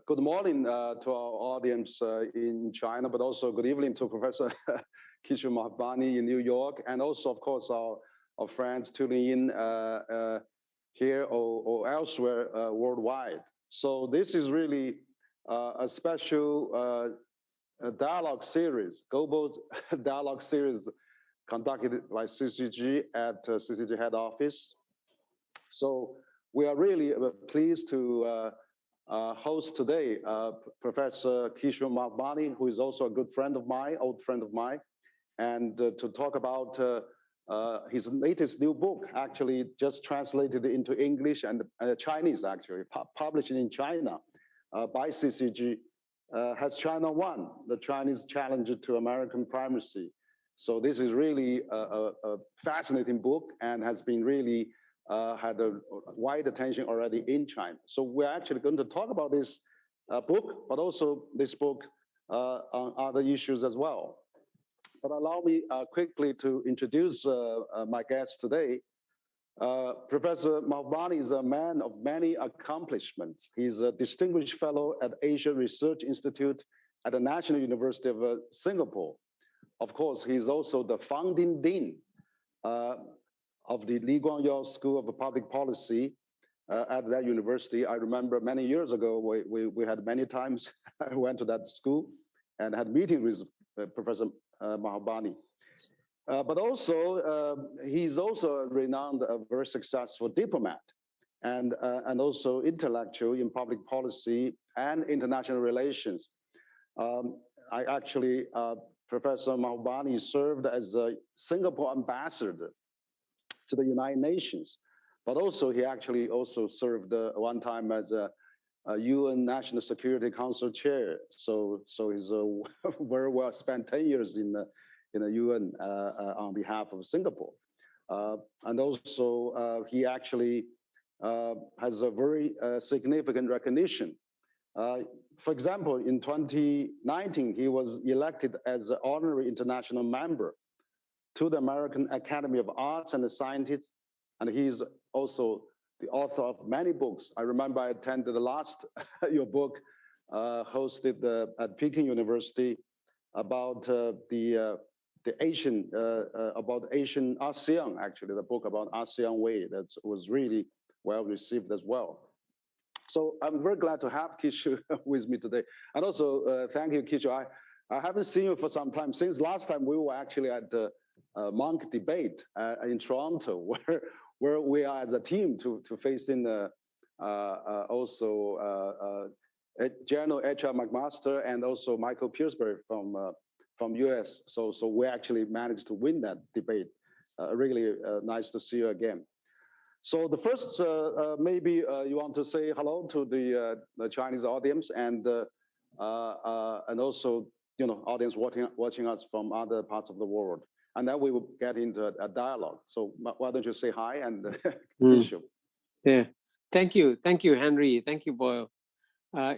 good morning to our audience in China, but also good evening to Professor Kishore Mahbubani in New York, and also, of course, our friends tuning in here or elsewhere worldwide. So this is really a special dialogue series, global dialogue series conducted by CCG at CCG head office. So we are really pleased to host today Professor Kishore Mahbubani, who is also a good friend of mine, old friend of mine, and to talk about his latest new book, actually just translated into English and Chinese, actually, published in China by CCG, has China Won, the Chinese Challenge to American Primacy. So this is really a fascinating book and has been really had a wide attention already in China. So we're actually going to talk about this book, but also this book on other issues as well. But allow me quickly to introduce my guest today. Professor Mahbubani is a man of many accomplishments. He's a distinguished fellow at Asia Research Institute at the National University of Singapore. Of course, he's also the founding dean of the Li Guangyao School of Public Policy at that university. I remember many years ago, we had many times, I went to that school and had meetings with Professor Mahbubani. But also, he's also a renowned, very successful diplomat and also intellectual in public policy and international relations. Professor Mahbubani served as a Singapore ambassador to the United Nations, but also he actually also served one time as a UN National Security Council chair. So he's very well spent 10 years in the UN on behalf of Singapore. And also he actually has a very significant recognition. For example, in 2019, he was elected as an honorary international member to the American Academy of Arts and Sciences, and he's also the author of many books. I remember I attended the last your book hosted at Peking University about the Asian about Asian ASEAN. Actually, the book about ASEAN way that was really well received as well. So I'm very glad to have Kishore with me today, and also thank you, Kishore. I haven't seen you for some time. Since last time we were actually at the Monk debate in Toronto, where we are as a team to face in also General H.R. McMaster and also Michael Pillsbury from US. So we actually managed to win that debate. Really nice to see you again. So the first, maybe you want to say hello to the Chinese audience and also audience watching us from other parts of the world. And then we will get into a dialogue. So why don't you say hi and issue? Yeah, thank you, Henry. Thank you for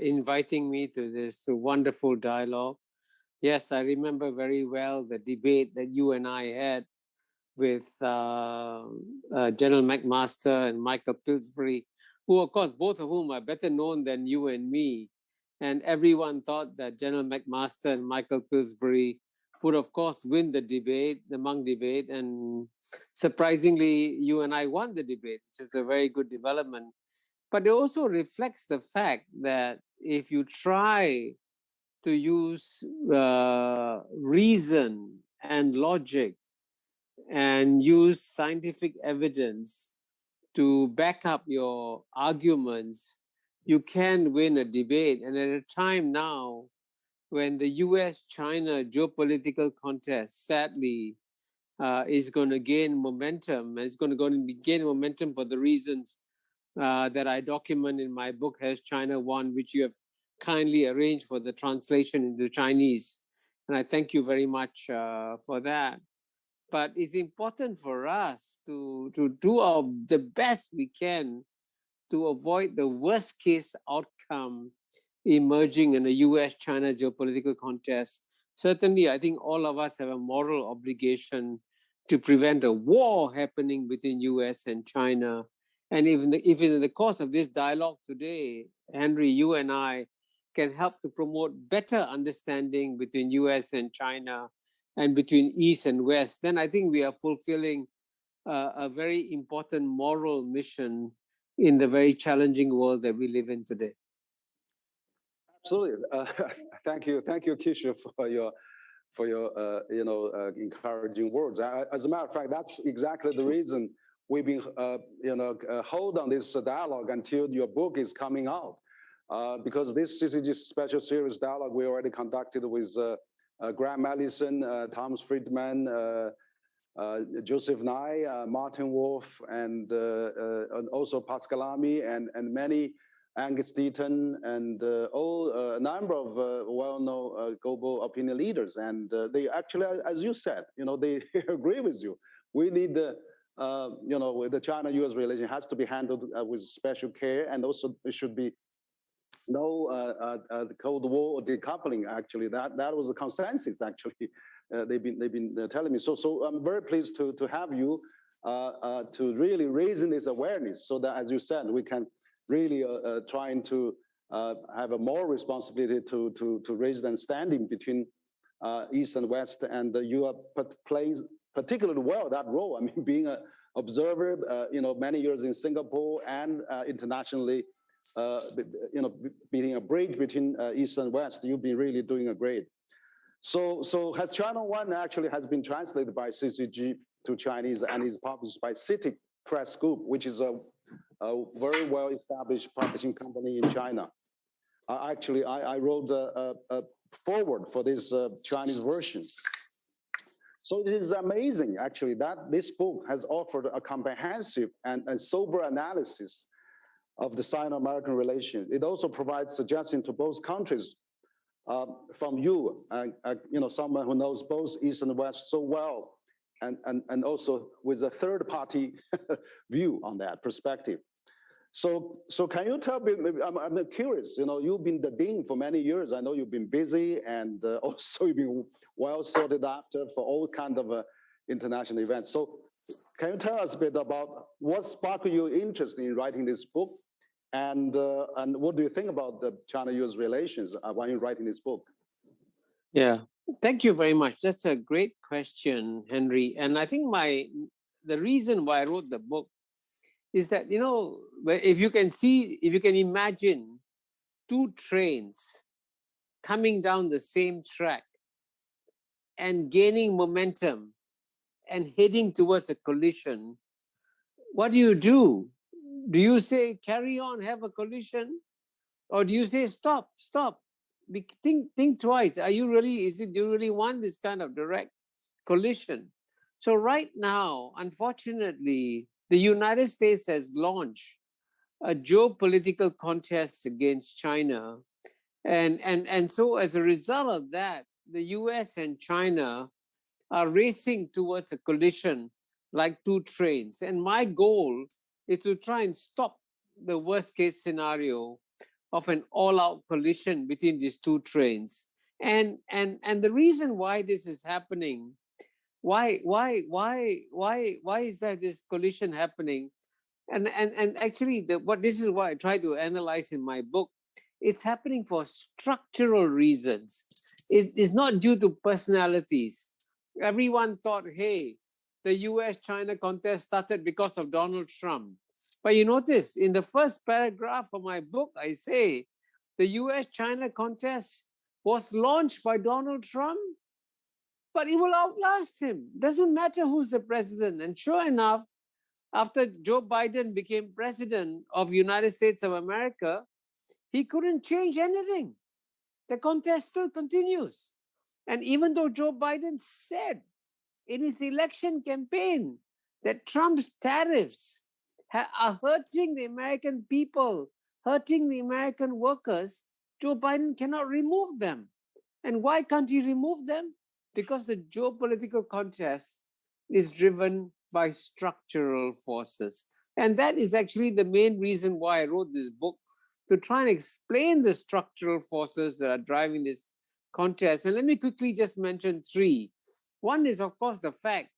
inviting me to this wonderful dialogue. Yes, I remember very well the debate that you and I had with General McMaster and Michael Pillsbury, who, of course, both of whom are better known than you and me. And everyone thought that General McMaster and Michael Pillsbury would, of course, win the debate, the Monk debate. And surprisingly, you and I won the debate, which is a very good development. But it also reflects the fact that if you try to use reason and logic and use scientific evidence to back up your arguments, you can win a debate. And at a time now when the US-China geopolitical contest, sadly, is going to gain momentum, and it's going to gain momentum for the reasons that I document in my book, Has China Won?, which you have kindly arranged for the translation into Chinese. And I thank you very much for that. But it's important for us to do the best we can to avoid the worst case outcome emerging in the US-China geopolitical contest. Certainly, I think all of us have a moral obligation to prevent a war happening between US and China. And if in the course of this dialogue today, Henry, you and I can help to promote better understanding between US and China and between East and West, then I think we are fulfilling a very important moral mission in the very challenging world that we live in today. Absolutely. Thank you, Kishore, for your encouraging words. As a matter of fact, that's exactly the reason we've been hold on this dialogue until your book is coming out, because this CCG special series dialogue we already conducted with Graham Allison, Thomas Friedman, Joseph Nye, Martin Wolf, and also Pascal Lamy, and many, Angus Deaton, and a number of well-known global opinion leaders. And they actually, as you said, they agree with you. We need the, with the China-US relation has to be handled with special care, and also there should be no the Cold War decoupling. Actually, that was a consensus. Actually, they've been telling me. So I'm very pleased to have you to really raising this awareness, so that, as you said, we can really trying to have a more responsibility to raise the understanding between East and West, and you are plays particularly well that role. I mean, being an observer, many years in Singapore and internationally, being a bridge between East and West, you've been really doing a great. So has China One actually has been translated by CCG to Chinese and is published by CITIC Press Group, which is a very well-established publishing company in China. Actually, I wrote a forward for this Chinese version. So it is amazing, actually, that this book has offered a comprehensive and sober analysis of the Sino-American relation. It also provides suggestions to both countries from you, someone who knows both East and West so well, and also with a third-party view on that perspective. So can you tell me, I'm curious, you've been the dean for many years. I know you've been busy, and also you've been well sorted after for all kinds of international events. So can you tell us a bit about what sparked your interest in writing this book, and what do you think about the China-US relations when you're writing this book? Yeah, thank you very much. That's a great question, Henry. And I think the reason why I wrote the book is that, if you can imagine two trains coming down the same track and gaining momentum and heading towards a collision, what do? Do you say, carry on, have a collision? Or do you say, stop? Think twice. Do you really want this kind of direct collision? So right now, unfortunately, the United States has launched a geopolitical contest against China. And so as a result of that, the US and China are racing towards a collision like two trains. And my goal is to try and stop the worst case scenario of an all-out collision between these two trains. And the reason why this is happening, why is that this collision happening? And actually, this is what I try to analyze in my book. It's happening for structural reasons. It's not due to personalities. Everyone thought, hey, the US-China contest started because of Donald Trump. But you notice, in the first paragraph of my book, I say, the US-China contest was launched by Donald Trump, but it will outlast him. Doesn't matter who's the president. And sure enough, after Joe Biden became president of the United States of America, he couldn't change anything. The contest still continues. And even though Joe Biden said in his election campaign that Trump's tariffs are hurting the American people, hurting the American workers, Joe Biden cannot remove them. And why can't he remove them? Because the geopolitical contest is driven by structural forces. And that is actually the main reason why I wrote this book, to try and explain the structural forces that are driving this contest. And let me quickly just mention three. One is, of course, the fact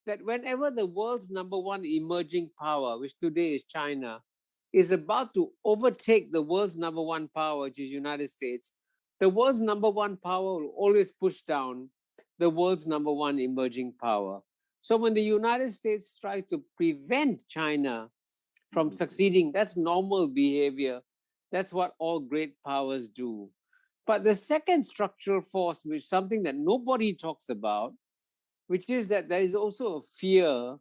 that whenever the world's #1 emerging power, which today is China, is about to overtake the world's number one power, which is United States, the world's number one power will always push down the world's number one emerging power. So when the United States tries to prevent China from succeeding, that's normal behavior. That's what all great powers do. But the second structural force, which is something that nobody talks about, which is that there is also a fear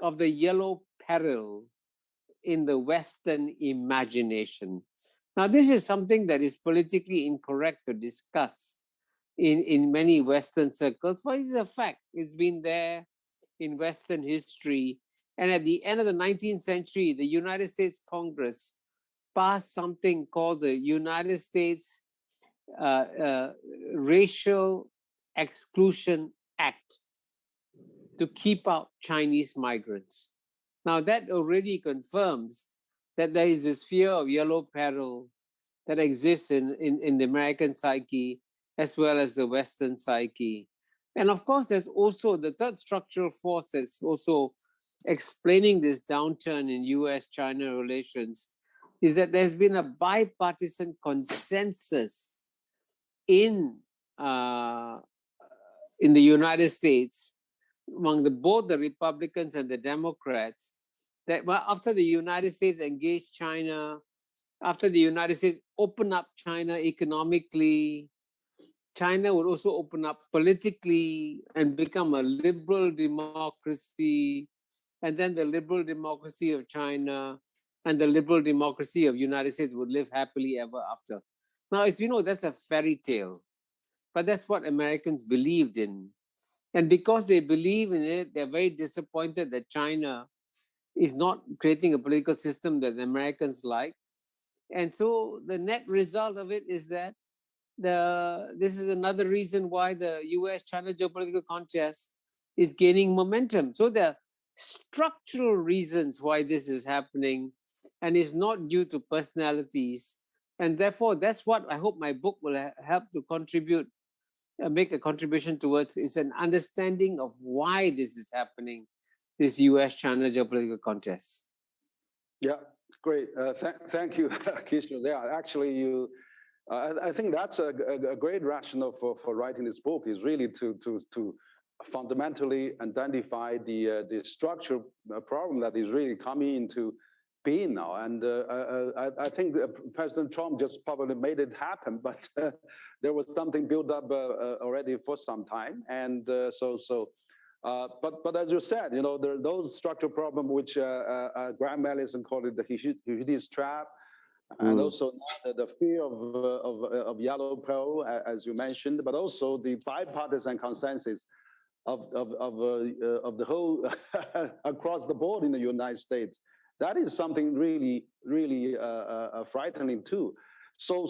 of the yellow peril in the Western imagination. Now, this is something that is politically incorrect to discuss in many Western circles, but it's a fact. It's been there in Western history. And at the end of the 19th century, the United States Congress passed something called the United States Racial Exclusion Act to keep out Chinese migrants. Now that already confirms that there is this fear of yellow peril that exists in the American psyche as well as the Western psyche. And of course, there's also the third structural force that's also explaining this downturn in US-China relations is that there's been a bipartisan consensus in the United States among both the Republicans and the Democrats that after the United States engaged China, after the United States opened up China economically, China would also open up politically and become a liberal democracy, and then the liberal democracy of China and the liberal democracy of United States would live happily ever after. Now, as you know, that's a fairy tale, but that's what Americans believed in. And because they believe in it, they're very disappointed that China is not creating a political system that the Americans like. And so the net result of it is that this is another reason why the US-China geopolitical contest is gaining momentum. So there are structural reasons why this is happening, and it's not due to personalities. And therefore, that's what I hope my book will help to contribute, make a contribution towards, is an understanding of why this is happening, this US-China geopolitical contest. Yeah, great. Thank you, Kishore. Yeah, actually, I think that's a great rationale for writing this book, is really to fundamentally identify the structural problem that is really coming into being now. And I think President Trump just probably made it happen, but there was something built up already for some time. And but as you said, you know, there are those structural problems which Graham Allison called it the Huidis trap, and also the fear of yellow peril, as you mentioned, but also the bipartisan consensus of the whole across the board in the United States. That is something really, really frightening too. So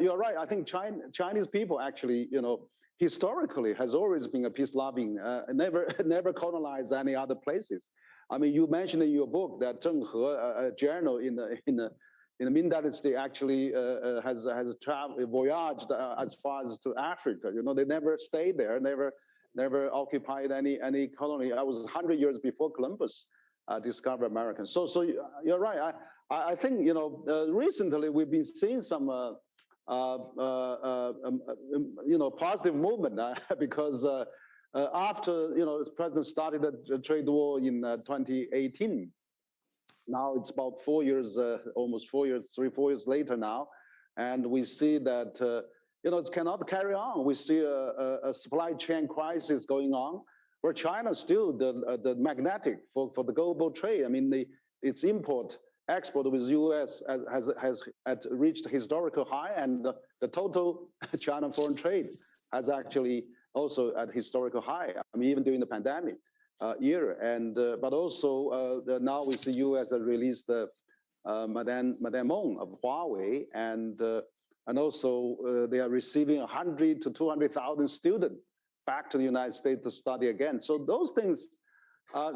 you're right. I think Chinese people actually, you know, historically has always been a peace-loving, never colonized any other places. I mean, you mentioned in your book that Zheng He, a journal in the Ming Dynasty, actually has voyaged as far as to Africa. You know, they never stayed there, never occupied any colony. I was 100 years before Columbus discovered America. So you're right. I think, you know, recently we've been seeing some you know, positive movement because after, you know, the president started a trade war in 2018. Now it's about 4 years, almost 4 years, 3-4 years later now, and we see that you know, it cannot carry on. We see a supply chain crisis going on, where China is still the magnetic for the global trade. I mean, its export with US has reached a historical high, and the total China foreign trade has actually also at historical high. I mean, even during the pandemic year, and but also now we see US has released the Madame Meng of Huawei, and also they are receiving 100 to 200,000 students back to the United States to study again. So those things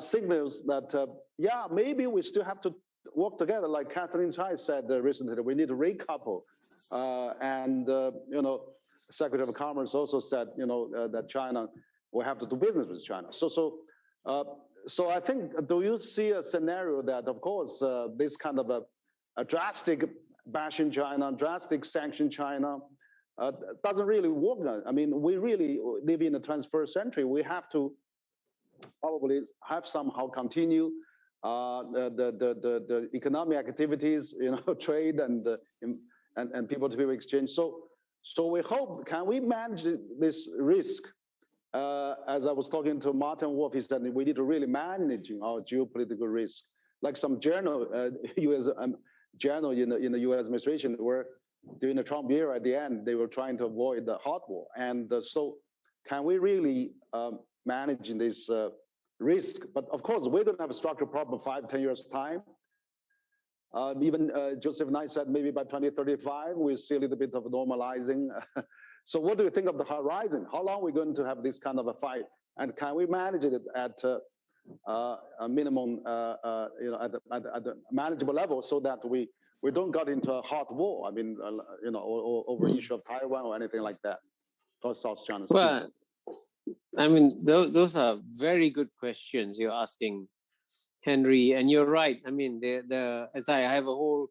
signals that yeah, maybe we still have to work together, like Catherine Tai said recently, we need to recouple. And you know, Secretary of Commerce also said, you know, that China will have to do business with China. So I think, do you see a scenario that, of course, this kind of a a drastic bashing China, drastic sanction China, doesn't really work. I mean, we really live in the 21st century. We have to probably have somehow continue the economic activities, trade and people-to-people exchange. So we hope, can we manage this risk? As I was talking to Martin Wolf, he said we need to really manage our geopolitical risk. Like some journal, U.S. Journal in the U.S. administration, where during the Trump era at the end, they were trying to avoid the hot war. And so can we really manage this risk? But of course, we're going to have a structural problem 5-10 years' time. Even Joseph Nye said maybe by 2035, we'll see a little bit of normalizing. So what do you think of the horizon? How long are we going to have this kind of a fight? And can we manage it at a minimum, at a manageable level, so that we don't get into a hot war? I mean, over issue of Taiwan or anything like that, or South China Sea. Well, I mean, those are very good questions you're asking, Henry, and you're right. I mean, as I have a whole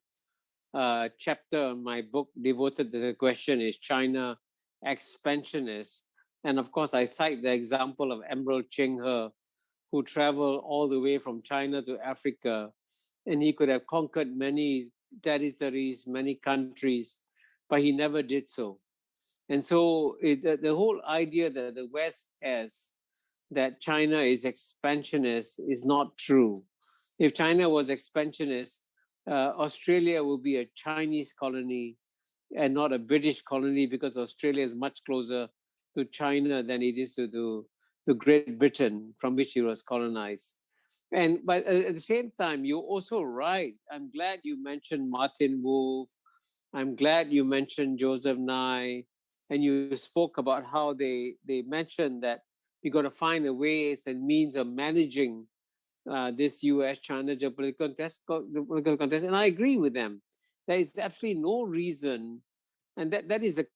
chapter in my book devoted to the question, is China expansionist? And of course, I cite the example of Admiral Cheng He, who traveled all the way from China to Africa, and he could have conquered many territories, many countries, but he never did so. And so the whole idea that the West has that China is expansionist is not true. If China was expansionist, Australia would be a Chinese colony and not a British colony, because Australia is much closer to China than it is to Great Britain, from which it was colonized. But at the same time, you're also right. I'm glad you mentioned Martin Wolf. I'm glad you mentioned Joseph Nye. And you spoke about how they mentioned that you got to find a ways and means of managing this U.S.-China geopolitical contest. And I agree with them. There is absolutely no reason, and that is the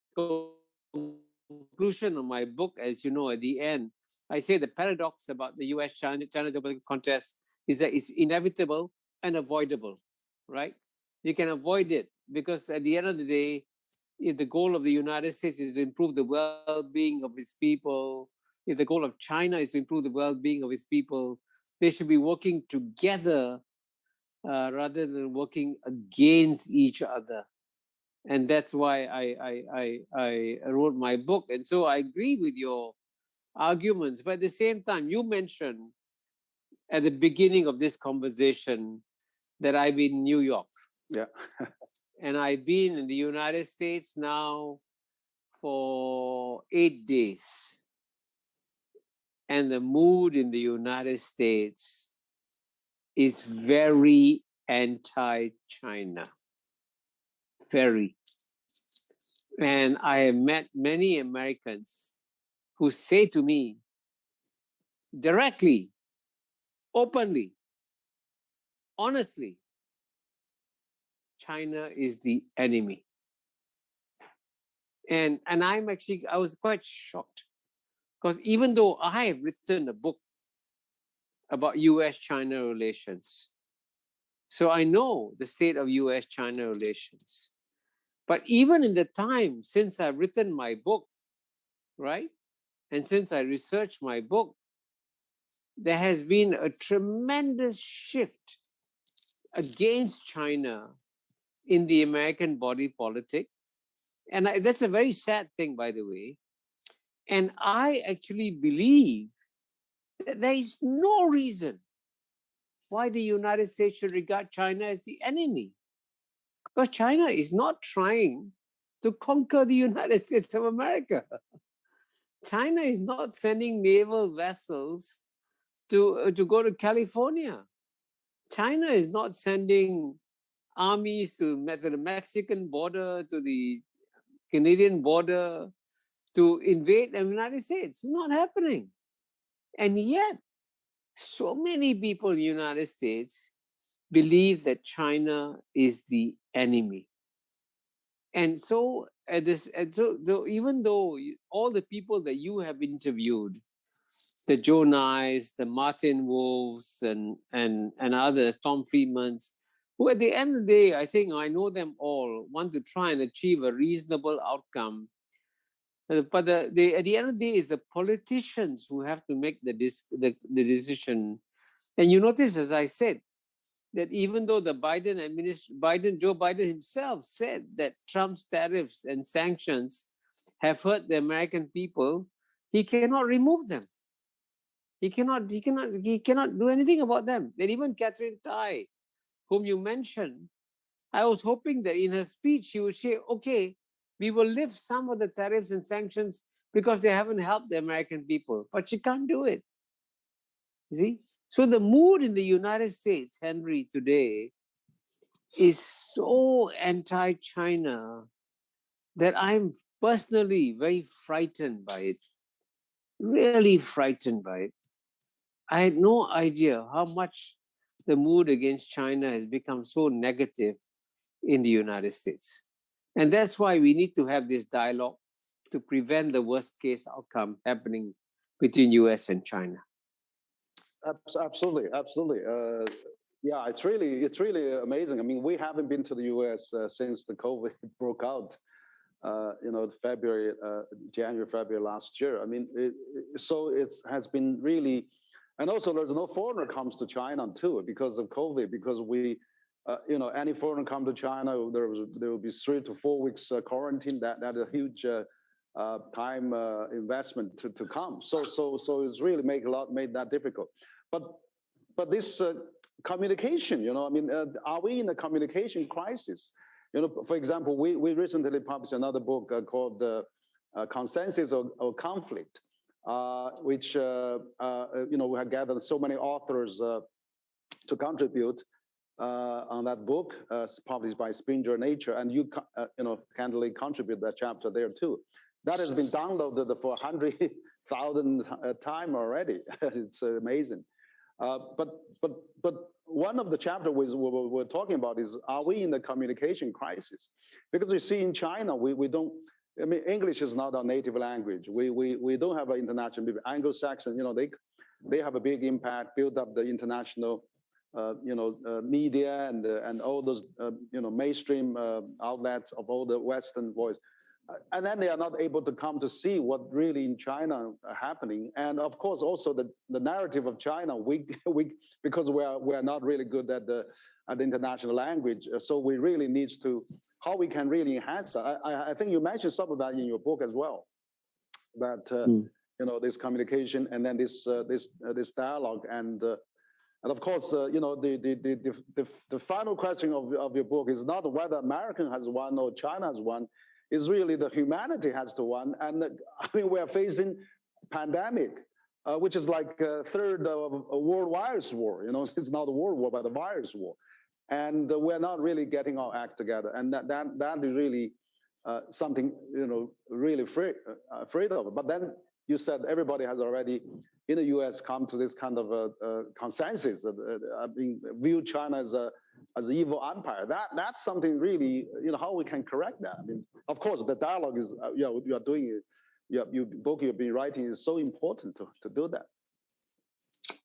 conclusion of my book, as you know, at the end. I say the paradox about the U.S.-China geopolitical contest is that it's inevitable and avoidable, right? You can avoid it because at the end of the day, if the goal of the United States is to improve the well-being of its people, if the goal of China is to improve the well-being of its people, they should be working together rather than working against each other. And that's why I wrote my book. And so I agree with your arguments. But at the same time, you mentioned at the beginning of this conversation that I've been in New York. Yeah. And I've been in the United States now for 8 days. And the mood in the United States is very anti-China. Very. And I have met many Americans who say to me directly, openly, honestly, China is the enemy. And I was quite shocked, because even though I have written a book about US-China relations, so I know the state of US-China relations. But even in the time since I've written my book, right, and since I researched my book, there has been a tremendous shift against China in the American body politic. And that's a very sad thing, by the way. And I actually believe that there is no reason why the United States should regard China as the enemy. Because China is not trying to conquer the United States of America. China is not sending naval vessels to go to California. China is not sending armies to the Mexican border, to the Canadian border, to invade the United States. It's not happening. And yet, so many people in the United States believe that China is the enemy. And so, even though all the people that you have interviewed, the Joe Nyes, the Martin Wolves, and others, Tom Friedmans, who at the end of the day, I think I know them all, want to try and achieve a reasonable outcome. But at the end of the day, it's the politicians who have to make the decision. And you notice, as I said, that even though the Joe Biden himself said that Trump's tariffs and sanctions have hurt the American people, he cannot remove them. He cannot do anything about them. And even Catherine Tai, whom you mentioned, I was hoping that in her speech she would say, okay, we will lift some of the tariffs and sanctions because they haven't helped the American people. But she can't do it. You see? So the mood in the United States, Henry, today is so anti-China that I'm personally very frightened by it. Really frightened by it. I had no idea how much the mood against China has become so negative in the United States. And that's why we need to have this dialogue to prevent the worst case outcome happening between US and China. Absolutely. Yeah, it's really amazing. I mean, we haven't been to the US since the COVID broke out, January, February last year. I mean, so it has been really, and also there's no foreigner comes to China too because of COVID, because we, any foreigner come to China, there will be 3 to 4 weeks quarantine. That's a huge time investment to come. So it's really made that difficult. But this communication, are we in a communication crisis? For example, we recently published another book called Consensus or Conflict, which we have gathered so many authors to contribute on that book, published by Springer Nature, and you candidly contribute that chapter there too. That has been downloaded for 100,000 times already. It's amazing. But one of the chapters we're talking about is, are we in the communication crisis? Because you see in China, we don't, I mean, English is not our native language. We don't have an international, Anglo-Saxon, they have a big impact, build up the international, media and all those, mainstream outlets of all the Western voice. And then they are not able to come to see what really in China happening. And of course, also the narrative of China, because we're not really good at the international language. So we really need to, how we can really enhance that. I think you mentioned some of that in your book as well, that, this communication and then this dialogue. And of course, the final question of your book is not whether America has won or China has won. Is really the humanity has to win. And I mean, we're facing pandemic, which is like a third of a world virus war. It's not a world war, but a virus war. And we're not really getting our act together. And that is really something, really afraid of. But then you said everybody has already in the US come to this kind of consensus. View China as an evil empire. That's something really, how we can correct that. I mean, of course, the dialogue is, you are doing it. Book you've been writing is so important to do that.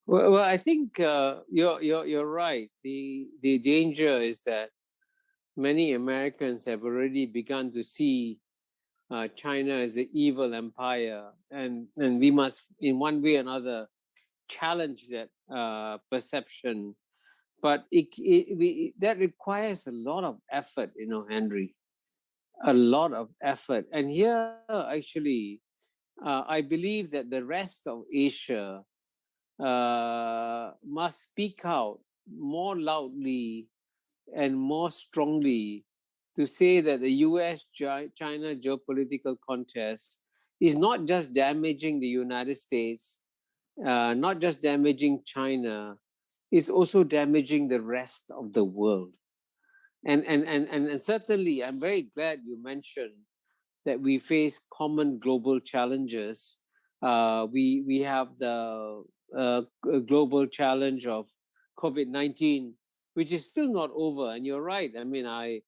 Well, I think you're right. The danger is that many Americans have already begun to see China as the evil empire, and we must, in one way or another, challenge that perception. But that requires a lot of effort, Henry, a lot of effort. And here, actually, I believe that the rest of Asia must speak out more loudly and more strongly to say that the US-China geopolitical contest is not just damaging the United States, not just damaging China, it's also damaging the rest of the world. And certainly, I'm very glad you mentioned that we face common global challenges. We have the global challenge of COVID-19, which is still not over. And you're right. I mean, I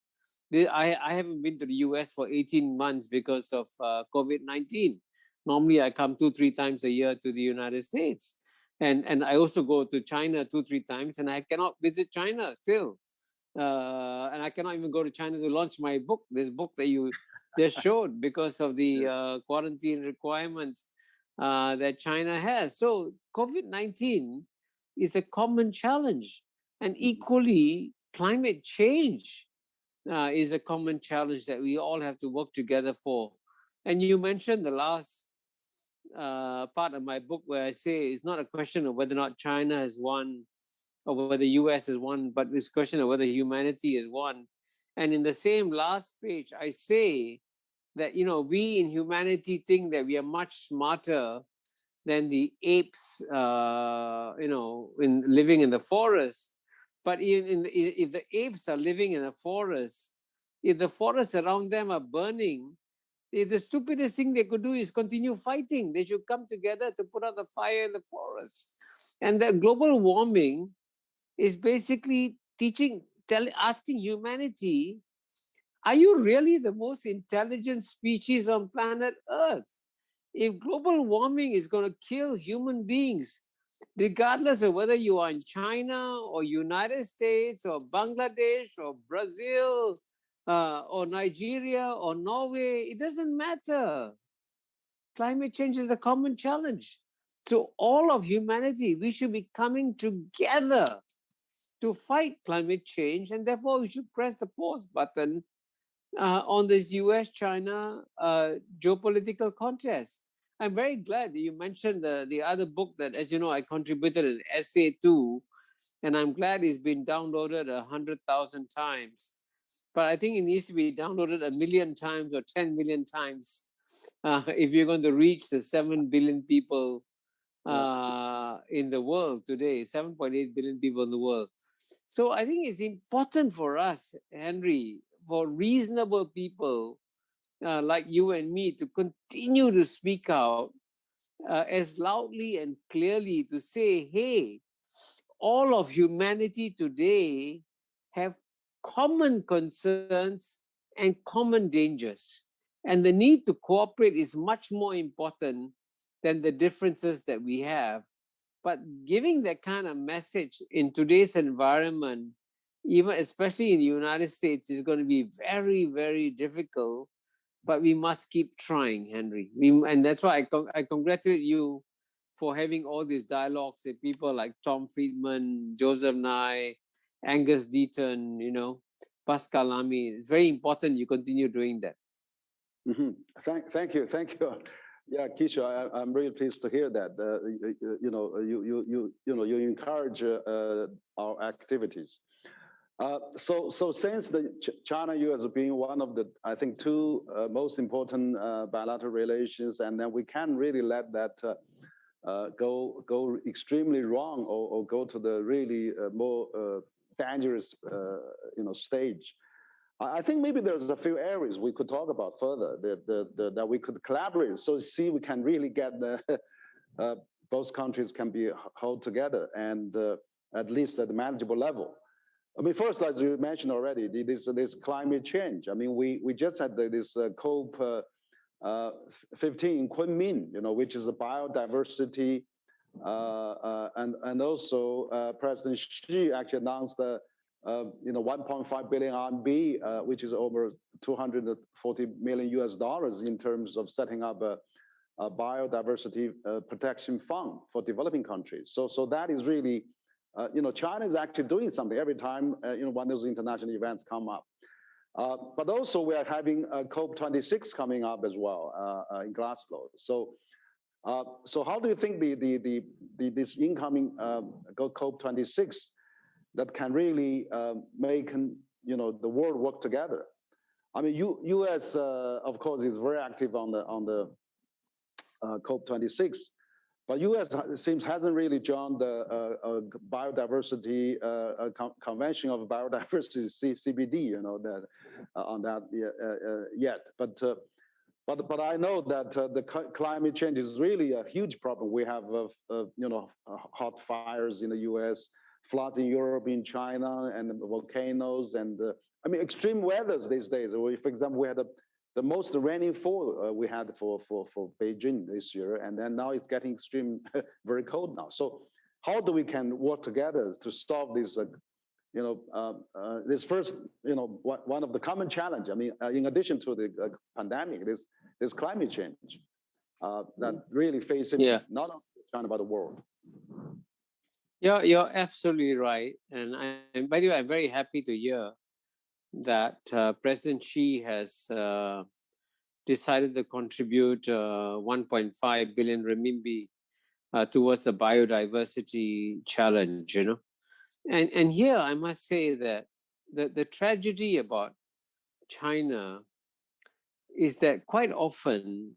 haven't been to the US for 18 months because of COVID-19. Normally, I come 2-3 times a year to the United States. And I also go to China 2-3 times, and I cannot visit China still. and I cannot even go to China to launch my book, this book that you just showed, because of the quarantine requirements that China has. So COVID-19 is a common challenge, and equally climate change is a common challenge that we all have to work together for. And you mentioned the last part of my book where I say it's not a question of whether or not China has won or whether the US has won, but it's a question of whether humanity has won. And in the same last page, I say that, you know, we in humanity think that we are much smarter than the apes, you know, in living in the forest. But if the apes are living in a forest, if the forests around them are burning, the stupidest thing they could do is continue fighting. They should come together to put out the fire in the forest. And the global warming is basically asking humanity, are you really the most intelligent species on planet Earth? If global warming is going to kill human beings, regardless of whether you are in China or United States or Bangladesh or Brazil or Nigeria or Norway, it doesn't matter. Climate change is a common challenge. So all of humanity, we should be coming together to fight climate change, and therefore we should press the pause button on this US-China geopolitical contest. I'm very glad that you mentioned the other book that, as you know, I contributed an essay to, and I'm glad it's been downloaded 100,000 times. But I think it needs to be downloaded 1 million times or 10 million times if you're going to reach the 7 billion people in the world today, 7.8 billion people in the world. So I think it's important for us, Henry, for reasonable people like you and me to continue to speak out as loudly and clearly to say, hey, all of humanity today have common concerns and common dangers. And the need to cooperate is much more important than the differences that we have. But giving that kind of message in today's environment, even especially in the United States, is going to be very, very difficult. But we must keep trying, Henry. And that's why I congratulate you for having all these dialogues with people like Tom Friedman, Joseph Nye, Angus Deaton, you know, Pascal Lamy. It's very important you continue doing that. Mm-hmm. Thank you. Yeah, Kishore, I'm really pleased to hear that. You encourage our activities. So since the China-US being one of the, I think, two most important bilateral relations, and then we can really let that go extremely wrong or go to the really more dangerous stage. I think maybe there's a few areas we could talk about further that we could collaborate. So see, we can really get both countries can be held together and at least at a manageable level. I mean, first, as you mentioned already, this climate change. I mean, we just had this COP 15 in Kunming, which is a biodiversity, and also President Xi actually announced 1.5 billion RMB, which is over 240 million US dollars in terms of setting up a biodiversity protection fund for developing countries. So that is really, China is actually doing something every time, when those international events come up. But also we are having COP26 coming up as well in Glasgow. So how do you think this incoming COP26 that can really make the world work together? I mean, U.S. Of course is very active on the COP26, but U.S. hasn't really joined the biodiversity convention of biodiversity CBD, on that yet. But I know that the climate change is really a huge problem. We have hot fires in the U.S., floods in Europe, in China, and volcanoes, and I mean extreme weathers these days. For example, we had the most rainfall we had for Beijing this year, and then now it's getting extreme, very cold now. So how do we can work together to solve these this first, one of the common challenge. I mean, in addition to the pandemic, this climate change that really facing not only China but the world. You're absolutely right, and by the way, I'm very happy to hear that President Xi has decided to contribute 1.5 billion renminbi towards the biodiversity challenge. And here I must say that the tragedy about China is that quite often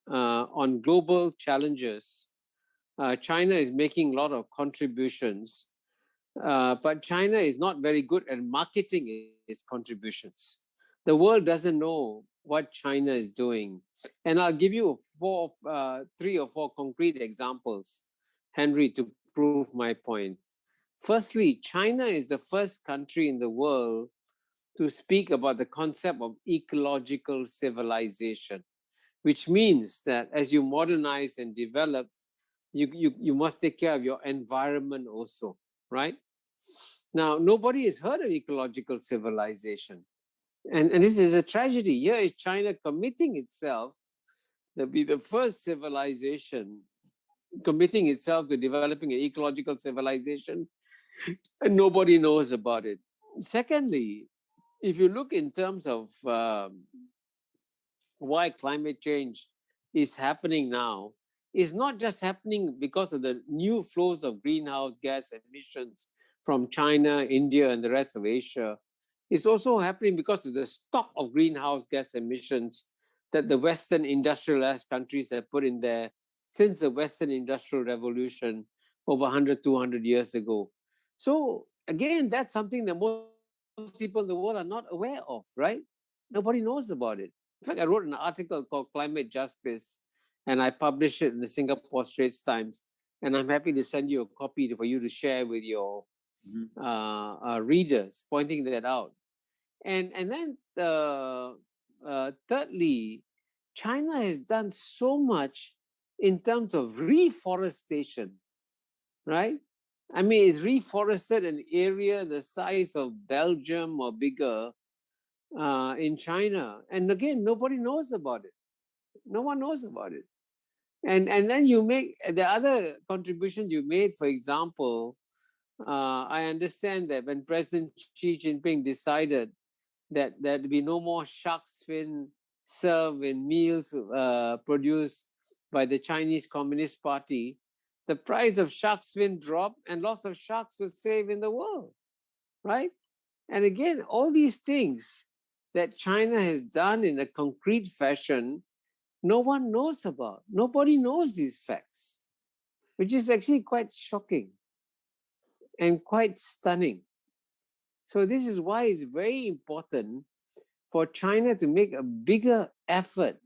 on global challenges, China is making a lot of contributions, but China is not very good at marketing its contributions. The world doesn't know what China is doing. And I'll give you 3 or 4 concrete examples, Henry, to prove my point. Firstly, China is the first country in the world to speak about the concept of ecological civilization, which means that as you modernize and develop, you must take care of your environment also, right? Now, nobody has heard of ecological civilization. And this is a tragedy. Here is China committing itself to be the first civilization, committing itself to developing an ecological civilization, and nobody knows about it. Secondly, if you look in terms of why climate change is happening now, it's not just happening because of the new flows of greenhouse gas emissions from China, India, and the rest of Asia. It's also happening because of the stock of greenhouse gas emissions that the Western industrialized countries have put in there since the Western Industrial Revolution over 100, 200 years ago. So again, that's something that most people in the world are not aware of, right? Nobody knows about it. In fact, I wrote an article called Climate Justice, and I published it in the Singapore Straits Times. And I'm happy to send you a copy for you to share with your readers, pointing that out. And then thirdly, China has done so much in terms of reforestation, right? I mean, it's reforested an area the size of Belgium or bigger in China. And again, nobody knows about it. No one knows about it. And then you make the other contributions you made, for example, I understand that when President Xi Jinping decided that there'd be no more shark's fin served in meals produced by the Chinese Communist Party, the price of shark's fin dropped and lots of sharks were saved in the world, right? And again, all these things that China has done in a concrete fashion, no one knows about. Nobody knows these facts, which is actually quite shocking and quite stunning. So this is why it's very important for China to make a bigger effort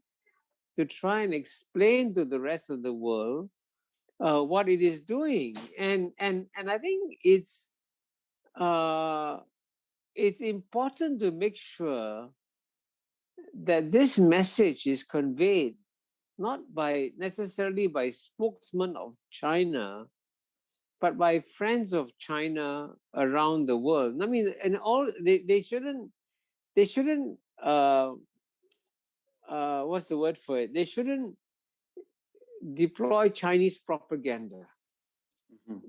to try and explain to the rest of the world what it is doing. And I think it's important to make sure that this message is conveyed not necessarily by spokesmen of China, but by friends of China around the world. I mean, and all they shouldn't what's the word for it? They shouldn't deploy Chinese propaganda.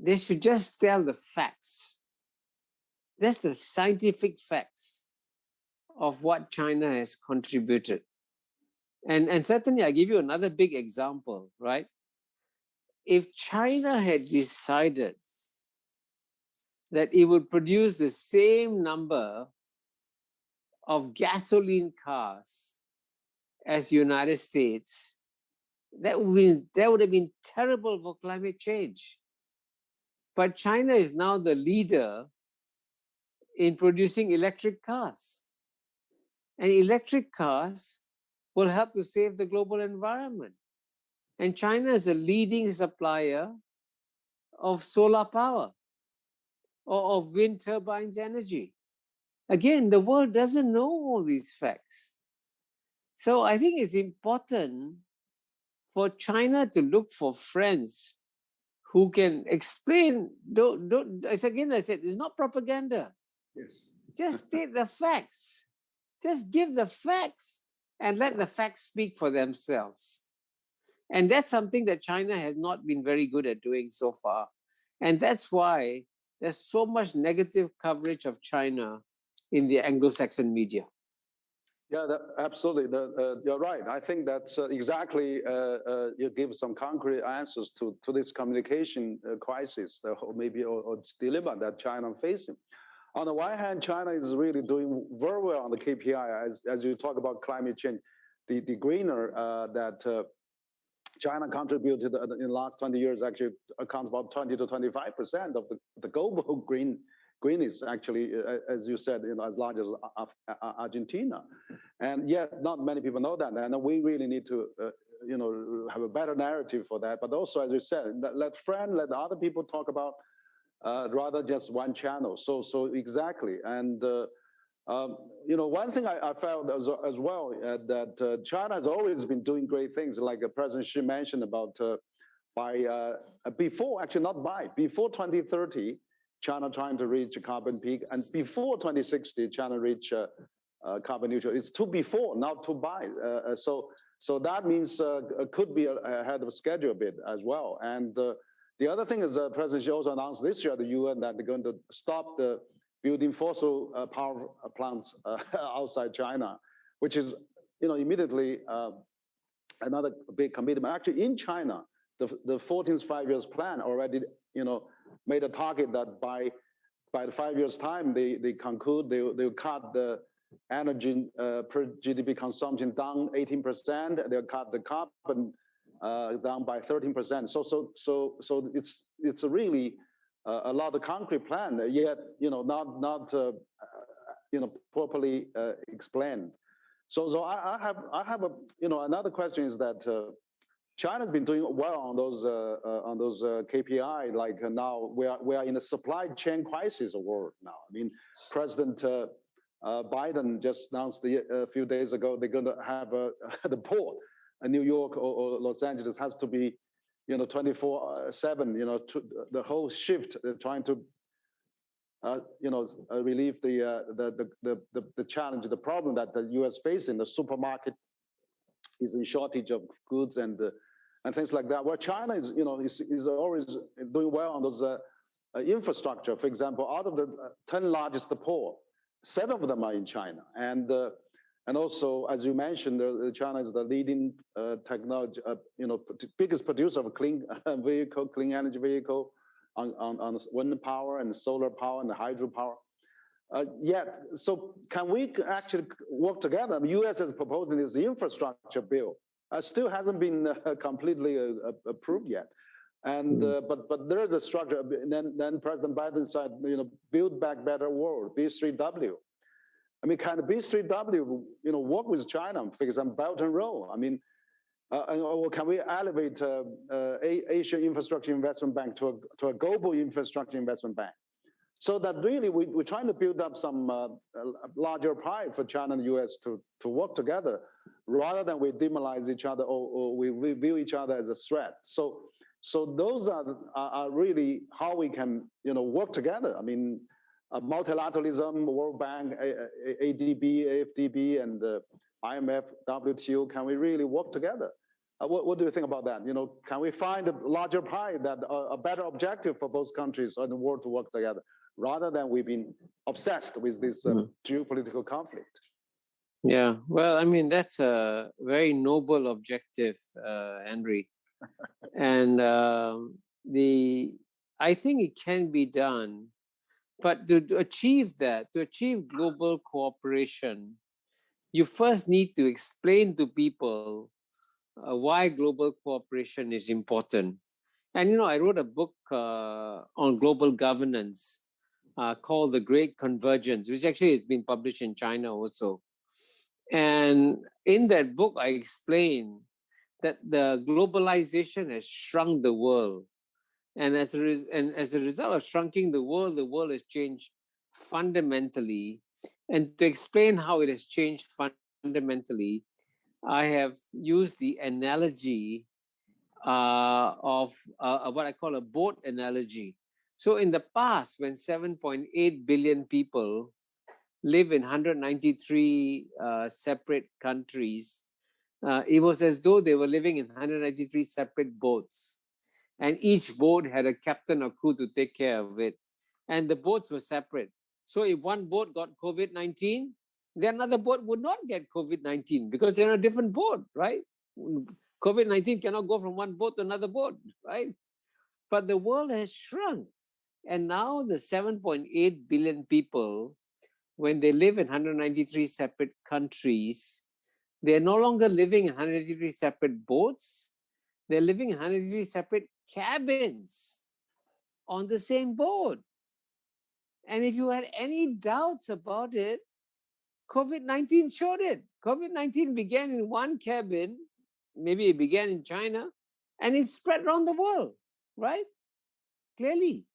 They should just tell the facts. That's the scientific facts of what China has contributed. And certainly I give you another big example, right? If China had decided that it would produce the same number of gasoline cars as United States, that would have been terrible for climate change. But China is now the leader in producing electric cars. And electric cars will help to save the global environment. And China is a leading supplier of solar power or of wind turbines energy. Again, the world doesn't know all these facts. So I think it's important for China to look for friends who can explain. Again, I said, it's not propaganda. Yes. Just state the facts. Just give the facts and let the facts speak for themselves. And that's something that China has not been very good at doing so far. And that's why there's so much negative coverage of China in the Anglo-Saxon media. Yeah, absolutely. You're right. I think that's exactly, you give some concrete answers to this communication crisis, or maybe or dilemma that China is facing. On the one hand, China is really doing very well on the KPI, as you talk about climate change. The greener that China contributed in the last 20 years actually accounts about 20 to 25% of the global greenness, actually, as you said, as large as Argentina. And yet, not many people know that. And we really need to, have a better narrative for that. But also, as you said, let other people talk about rather just one channel. So exactly. And one thing I felt as well that China has always been doing great things, like President Xi mentioned about before 2030, China trying to reach a carbon peak, and before 2060, China reach carbon neutral. It's too before, not too by. So that means could be ahead of schedule a bit as well. And the other thing is President Xi also announced this year at the UN that they're going to stop the building fossil power plants outside China, which is, immediately another big commitment. Actually, in China, the 14th five-year plan already, made a target that by the 5 years' time, they conclude they'll cut the energy per GDP consumption down 18%. They'll cut the carbon down by 13%. So it's a really a lot of concrete plan, yet not properly explained. So I have another question is that China's been doing well on those KPI. Like now we are in a supply chain crisis world now. I mean, President Biden just announced a few days ago they're going to have the port in New York or Los Angeles has to be 24/7, the whole shift trying to, relieve the challenge, the problem that the U.S. facing. The supermarket is in shortage of goods and things like that. Well, China is, is always doing well on those infrastructure. For example, out of the 10 largest ports, 7 of them are in China, and also, as you mentioned, China is the leading technology, biggest producer of clean energy vehicle on wind power and solar power and hydropower. So can we actually work together? The U.S. is proposing this infrastructure bill. Still hasn't been completely approved yet. And but there is a structure. Then President Biden said, build back better world, B3W. I mean, can B3W, work with China, for example, Belt and Road? I mean, or can we elevate Asia Infrastructure Investment Bank to a global infrastructure investment bank? So that really we're trying to build up some larger pie for China and the US to work together, rather than we demonize each other or we view each other as a threat. So those are really how we can work together. I mean, multilateralism, World Bank, ADB, AFDB, and IMF, WTO. Can we really work together? What do you think about that? Can we find a larger pie, that a better objective for both countries and the world to work together, rather than we've been obsessed with this geopolitical conflict? Yeah, well, I mean, that's a very noble objective, Henry. And I think it can be done. But to achieve that, to achieve global cooperation, you first need to explain to people why global cooperation is important. And, I wrote a book on global governance called The Great Convergence, which actually has been published in China also. And in that book, I explain that the globalization has shrunk the world. And as a result of shrinking the world has changed fundamentally. And to explain how it has changed fundamentally, I have used the analogy of what I call a boat analogy. So in the past, when 7.8 billion people live in 193 separate countries, it was as though they were living in 193 separate boats. And each boat had a captain or crew to take care of it. And the boats were separate. So if one boat got COVID-19, then another boat would not get COVID-19 because they're on a different boat, right? COVID-19 cannot go from one boat to another boat, right? But the world has shrunk. And now the 7.8 billion people, when they live in 193 separate countries, they're no longer living in 193 separate boats. They're living in 193 separate cabins on the same boat. And if you had any doubts about it, COVID-19 showed it. COVID-19 began in one cabin, maybe it began in China, and it spread around the world, right? Clearly.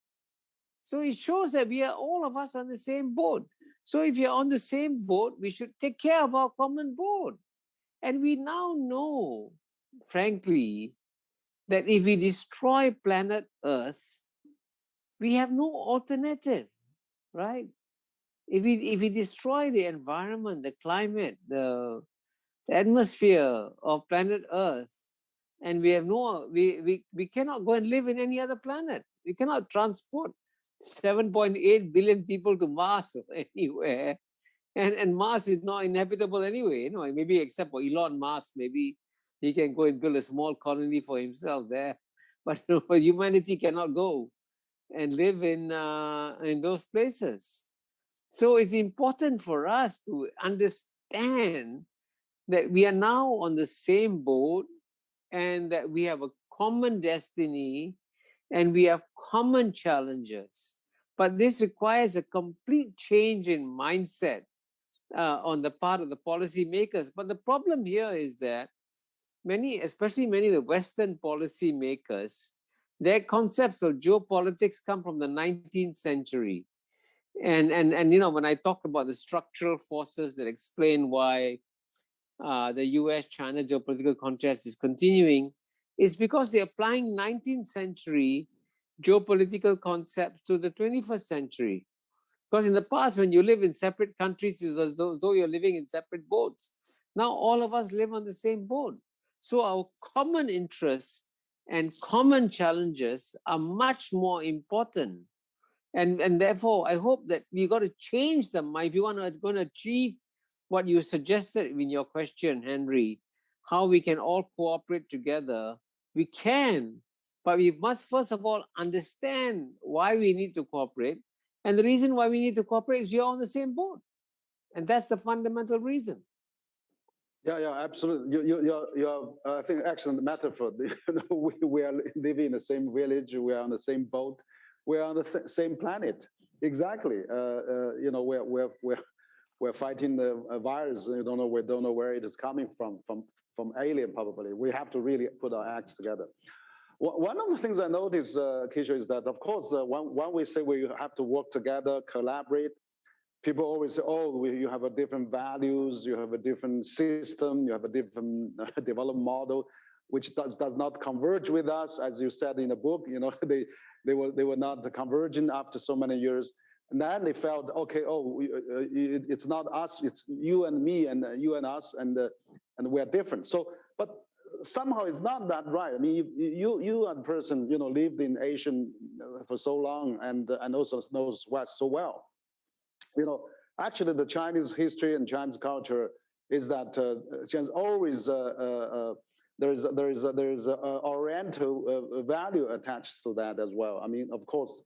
So it shows that we are all of us on the same boat. So if you're on the same boat, we should take care of our common boat. And we now know, frankly, that if we destroy planet Earth, we have no alternative, right? If we destroy the environment, the climate, the atmosphere of planet Earth, and we have we cannot go and live in any other planet. We cannot transport 7.8 billion people to Mars or anywhere. And Mars is not inhabitable anyway, you know, maybe except for Elon Musk, maybe he can go and build a small colony for himself there. But you know, humanity cannot go and live in those places. So it's important for us to understand that we are now on the same boat and that we have a common destiny and we have common challenges. But this requires a complete change in mindset on the part of the policymakers. But the problem here is that especially many of the Western policymakers, their concepts of geopolitics come from the 19th century. And you know, when I talk about the structural forces that explain why the US-China geopolitical contest is continuing, is because they're applying 19th century geopolitical concepts to the 21st century. Because in the past, when you live in separate countries, it's as though you're living in separate boats. Now all of us live on the same boat. So our common interests and common challenges are much more important. And therefore, I hope that we got to change them. If you want to achieve what you suggested in your question, Henry, how we can all cooperate together, we can. But we must first of all understand why we need to cooperate. And the reason why we need to cooperate is we are on the same boat. And that's the fundamental reason. Yeah, absolutely. You're I think, excellent metaphor. We are living in the same village. We are on the same boat. We are on the same planet. Exactly. You know, we're fighting the virus. We don't know where it is coming from alien probably. We have to really put our acts together. One of the things I noticed, Kishore, is that of course when we say we have to work together, collaborate, people always say, oh, you have a different values, you have a different system, you have a different development model, which does not converge with us, as you said in the book. You know, they were not converging after so many years. And then they felt, okay, it's not us, it's you and me and you and us, and we're different. So, but somehow it's not that right. I mean, you as a person, you know, lived in Asia for so long and also knows West so well. You know, actually, the Chinese history and Chinese culture is that Chinese always there is a Oriental value attached to that as well. I mean, of course,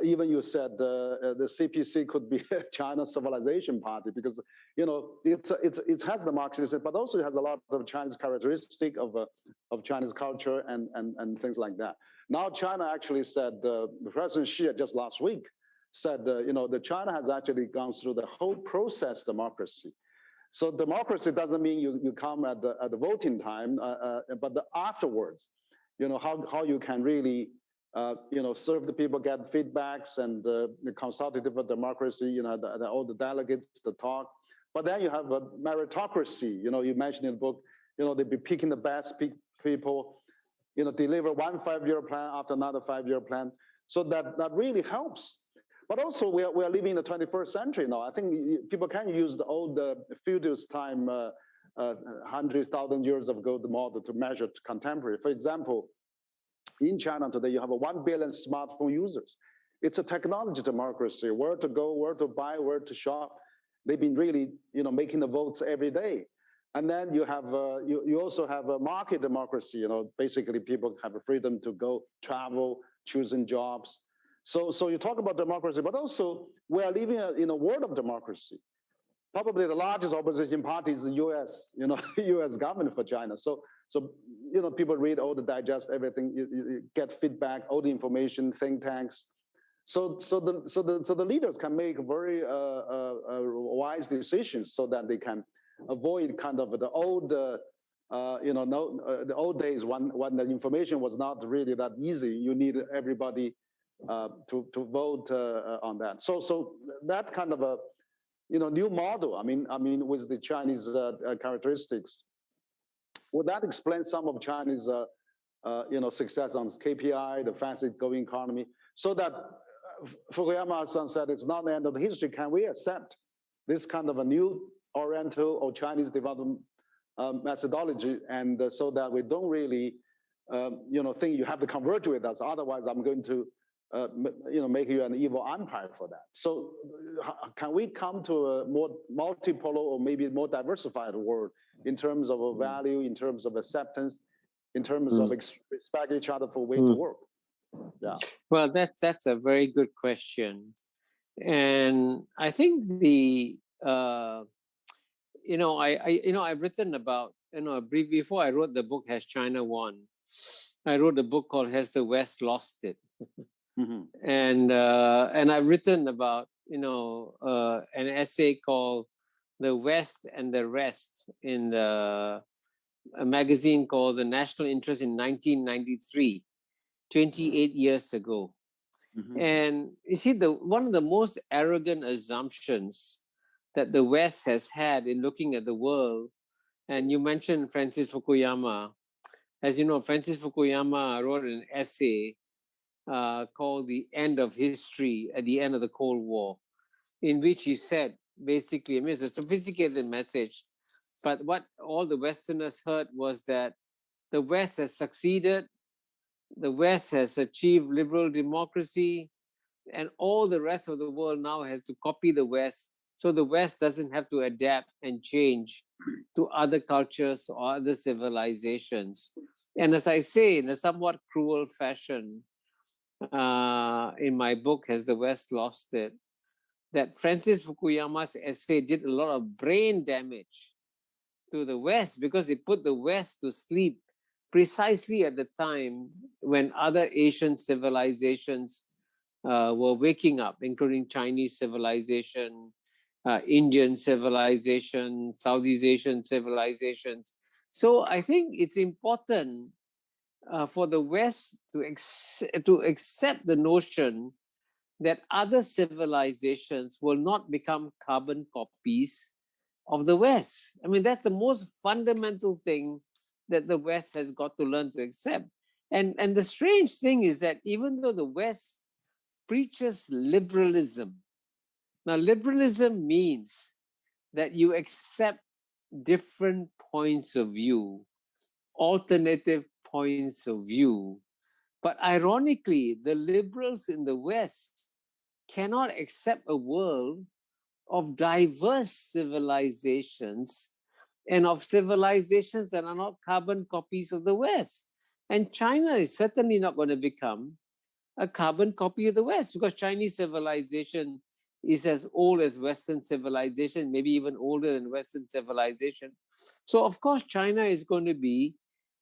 even you said the CPC could be China Civilization Party because you know it has the Marxism, but also it has a lot of Chinese characteristic of Chinese culture and things like that. Now China actually said President Xi just last week said you know that China has actually gone through the whole process democracy. So democracy doesn't mean you come at the voting time, but afterwards, you know how you can really you know serve the people, get feedbacks, and the consultative democracy. You know all the delegates to talk, but then you have a meritocracy. You know you mentioned in the book. You know they be picking the best people. You know deliver one 5-year plan after another 5-year plan. So that really helps. But also, we are living in the 21st century now. I think people can use the old feudalist time, 100,000 years ago, the model to measure contemporary. For example, in China today, you have 1 billion smartphone users. It's a technology democracy. Where to go, where to buy, where to shop. They've been really, making the votes every day. And then you have, you also have a market democracy. Basically people have a freedom to go travel, choosing jobs. So you talk about democracy, but also we are living in a world of democracy. Probably the largest opposition party is the U.S. U.S. government for China. So people read all the digest everything, you get feedback, all the information, think tanks. So the leaders can make very wise decisions so that they can avoid kind of the old, the old days when the information was not really that easy. You need everybody to vote on that. So that kind of a new model. I mean with the Chinese characteristics. Would that explain some of Chinese success on KPI, the fastest growing economy? So that Fukuyama-san said it's not the end of the history. Can we accept this kind of a new Oriental or Chinese development methodology, and so that we don't really think you have to converge with us, otherwise I'm going to make you an evil empire for that. So can we come to a more multipolar or maybe more diversified world in terms of value, in terms of acceptance, in terms of respect each other for way to work? Yeah. Well, that's a very good question, and I think I've written about before I wrote the book Has China Won, I wrote a book called Has the West Lost It? And I've written about an essay called The West and the Rest in a magazine called The National Interest in 1993, 28 years ago. And you see, one of the most arrogant assumptions that the West has had in looking at the world, and you mentioned Francis Fukuyama. As you know, Francis Fukuyama wrote an essay called The End of History at the End of the Cold War, in which he said, basically, it's a sophisticated message, but what all the Westerners heard was that the West has succeeded, the West has achieved liberal democracy, and all the rest of the world now has to copy the West, so the West doesn't have to adapt and change to other cultures or other civilizations. And as I say, in a somewhat cruel fashion, in my book, Has the West Lost It?, that Francis Fukuyama's essay did a lot of brain damage to the West because it put the West to sleep precisely at the time when other Asian civilizations were waking up, including Chinese civilization, Indian civilization, Southeast Asian civilizations. So I think it's important for the West to accept the notion that other civilizations will not become carbon copies of the West. I mean, that's the most fundamental thing that the West has got to learn to accept. And the strange thing is that even though the West preaches liberalism, now liberalism means that you accept different points of view, alternative points of view. But ironically, the liberals in the West cannot accept a world of diverse civilizations and of civilizations that are not carbon copies of the West. And China is certainly not going to become a carbon copy of the West, because Chinese civilization is as old as Western civilization, maybe even older than Western civilization. So of course, China is going to be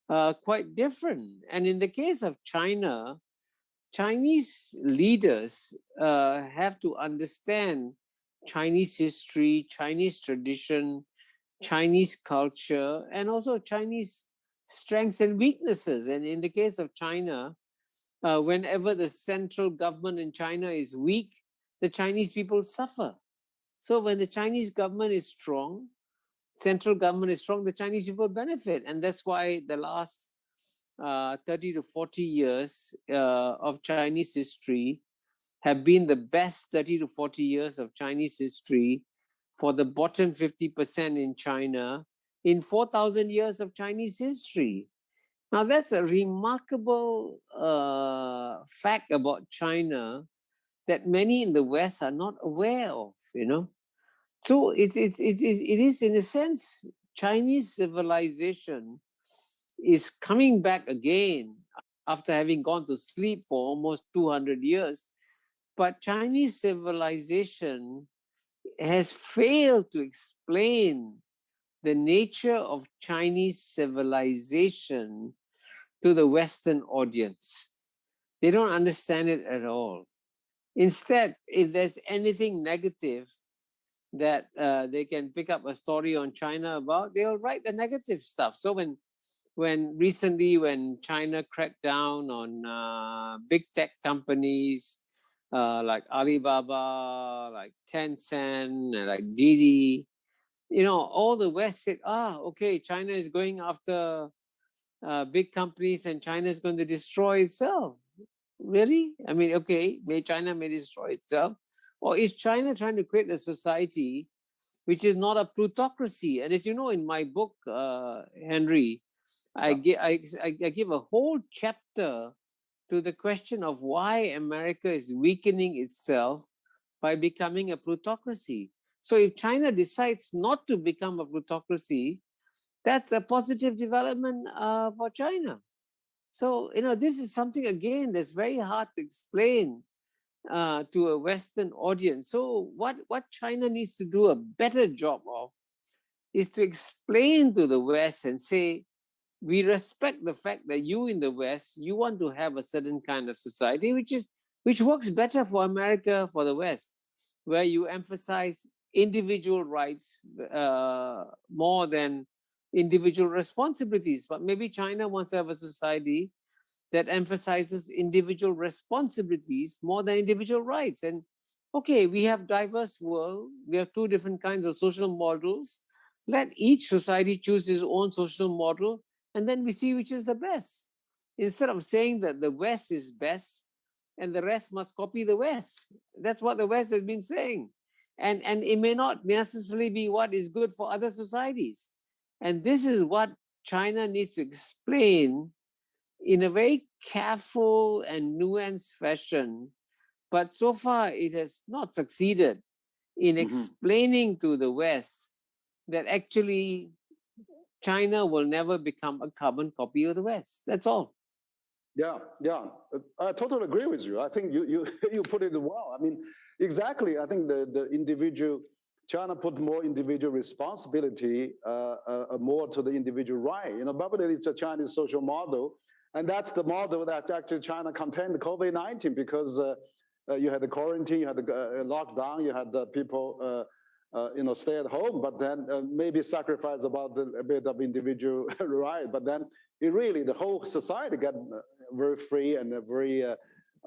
quite different. And in the case of China, Chinese leaders have to understand Chinese history, Chinese tradition, Chinese culture, and also Chinese strengths and weaknesses. And in the case of China, whenever the central government in China is weak, the Chinese people suffer. So when the Chinese government is strong, central government is strong, the Chinese people benefit. And that's why the last 30 to 40 years of Chinese history have been the best 30 to 40 years of Chinese history for the bottom 50% in China in 4,000 years of Chinese history. Now, that's a remarkable fact about China that many in the West are not aware of, you know. So it is, in a sense, Chinese civilization is coming back again after having gone to sleep for almost 200 years. But Chinese civilization has failed to explain the nature of Chinese civilization to the Western audience. They don't understand it at all. Instead, if there's anything negative that they can pick up a story on China about, they'll write the negative stuff. So when recently, when China cracked down on big tech companies like Alibaba, like Tencent, like Didi, you know, all the West said, okay, China is going after big companies and China is going to destroy itself. Really? I mean, okay, China may destroy itself. Or is China trying to create a society which is not a plutocracy? And as you know, in my book, Henry, I give a whole chapter to the question of why America is weakening itself by becoming a plutocracy. So if China decides not to become a plutocracy, that's a positive development for China. So, you know, this is something, again, that's very hard to explain to a Western audience. So what China needs to do a better job of is to explain to the West and say, we respect the fact that you in the West, you want to have a certain kind of society, which works better for America, for the West, where you emphasize individual rights more than individual responsibilities. But maybe China wants to have a society that emphasizes individual responsibilities more than individual rights. And okay, we have diverse world. We have two different kinds of social models. Let each society choose its own social model, and then we see which is the best. Instead of saying that the West is best and the rest must copy the West. That's what the West has been saying. And it may not necessarily be what is good for other societies. And this is what China needs to explain in a very careful and nuanced fashion. But so far, it has not succeeded in explaining to the West that actually China will never become a carbon copy of the West. That's all. Yeah, I totally agree with you. I think you you put it well. I mean, exactly. I think the individual China put more individual responsibility, more to the individual right. You know, but it's a Chinese social model, and that's the model that actually China contained the COVID-19 because you had the quarantine, you had the lockdown, you had the people. You know, stay at home, but then maybe sacrifice about a bit of individual right. But then it really, the whole society got very free and very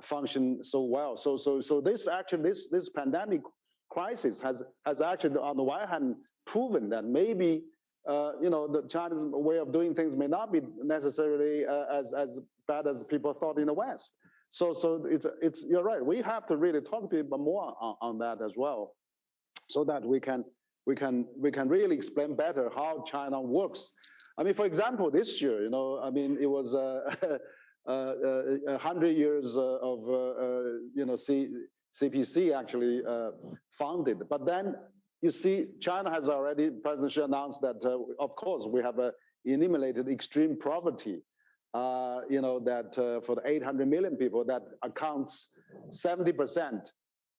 function so well. So this actually, this pandemic crisis has actually, on the one hand, proven that maybe you know, the Chinese way of doing things may not be necessarily as bad as people thought in the West. So it's you're right. We have to really talk to people more on that as well, so that we can really explain better how China works. I mean, for example, this year, you know, I mean, it was 100 years of you know, CPC actually founded. But then you see, China has already, President Xi announced that of course we have eliminated extreme poverty. You know, that for the 800 million people, that accounts 70%.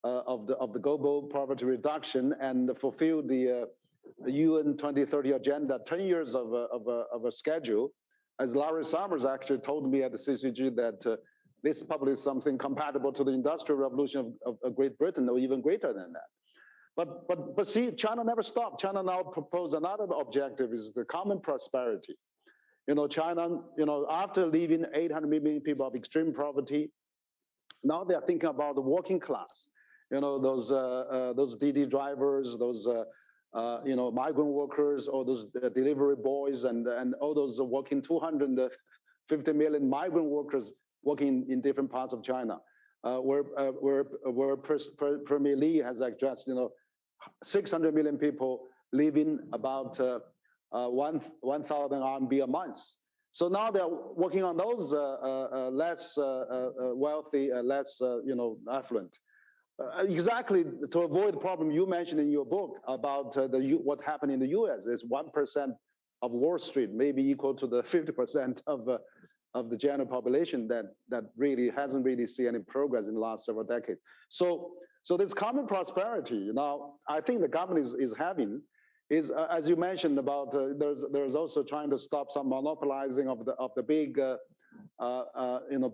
Of the global poverty reduction, and fulfill the UN 2030 agenda, 10 years of a schedule. As Larry Summers actually told me at the CCG that this is probably something compatible to the Industrial Revolution of Great Britain, or even greater than that. But see, China never stopped. China now proposed another objective, is the common prosperity. You know, China, you know, after leaving 800 million people of extreme poverty, now they are thinking about the working class. You know, those DD drivers, those you know, migrant workers, or those delivery boys, and all those working 200 50 million migrant workers working in different parts of China, where Premier Li has addressed, 600 million people living about 1,000 RMB a month. So now they're working on those less wealthy, less affluent. Exactly to avoid the problem you mentioned in your book about what happened in the U.S. is 1% of Wall Street, maybe equal to the 50% of the general population that really hasn't really seen any progress in the last several decades. So this common prosperity now, I think the government is having. As you mentioned about there's also trying to stop some monopolizing of the big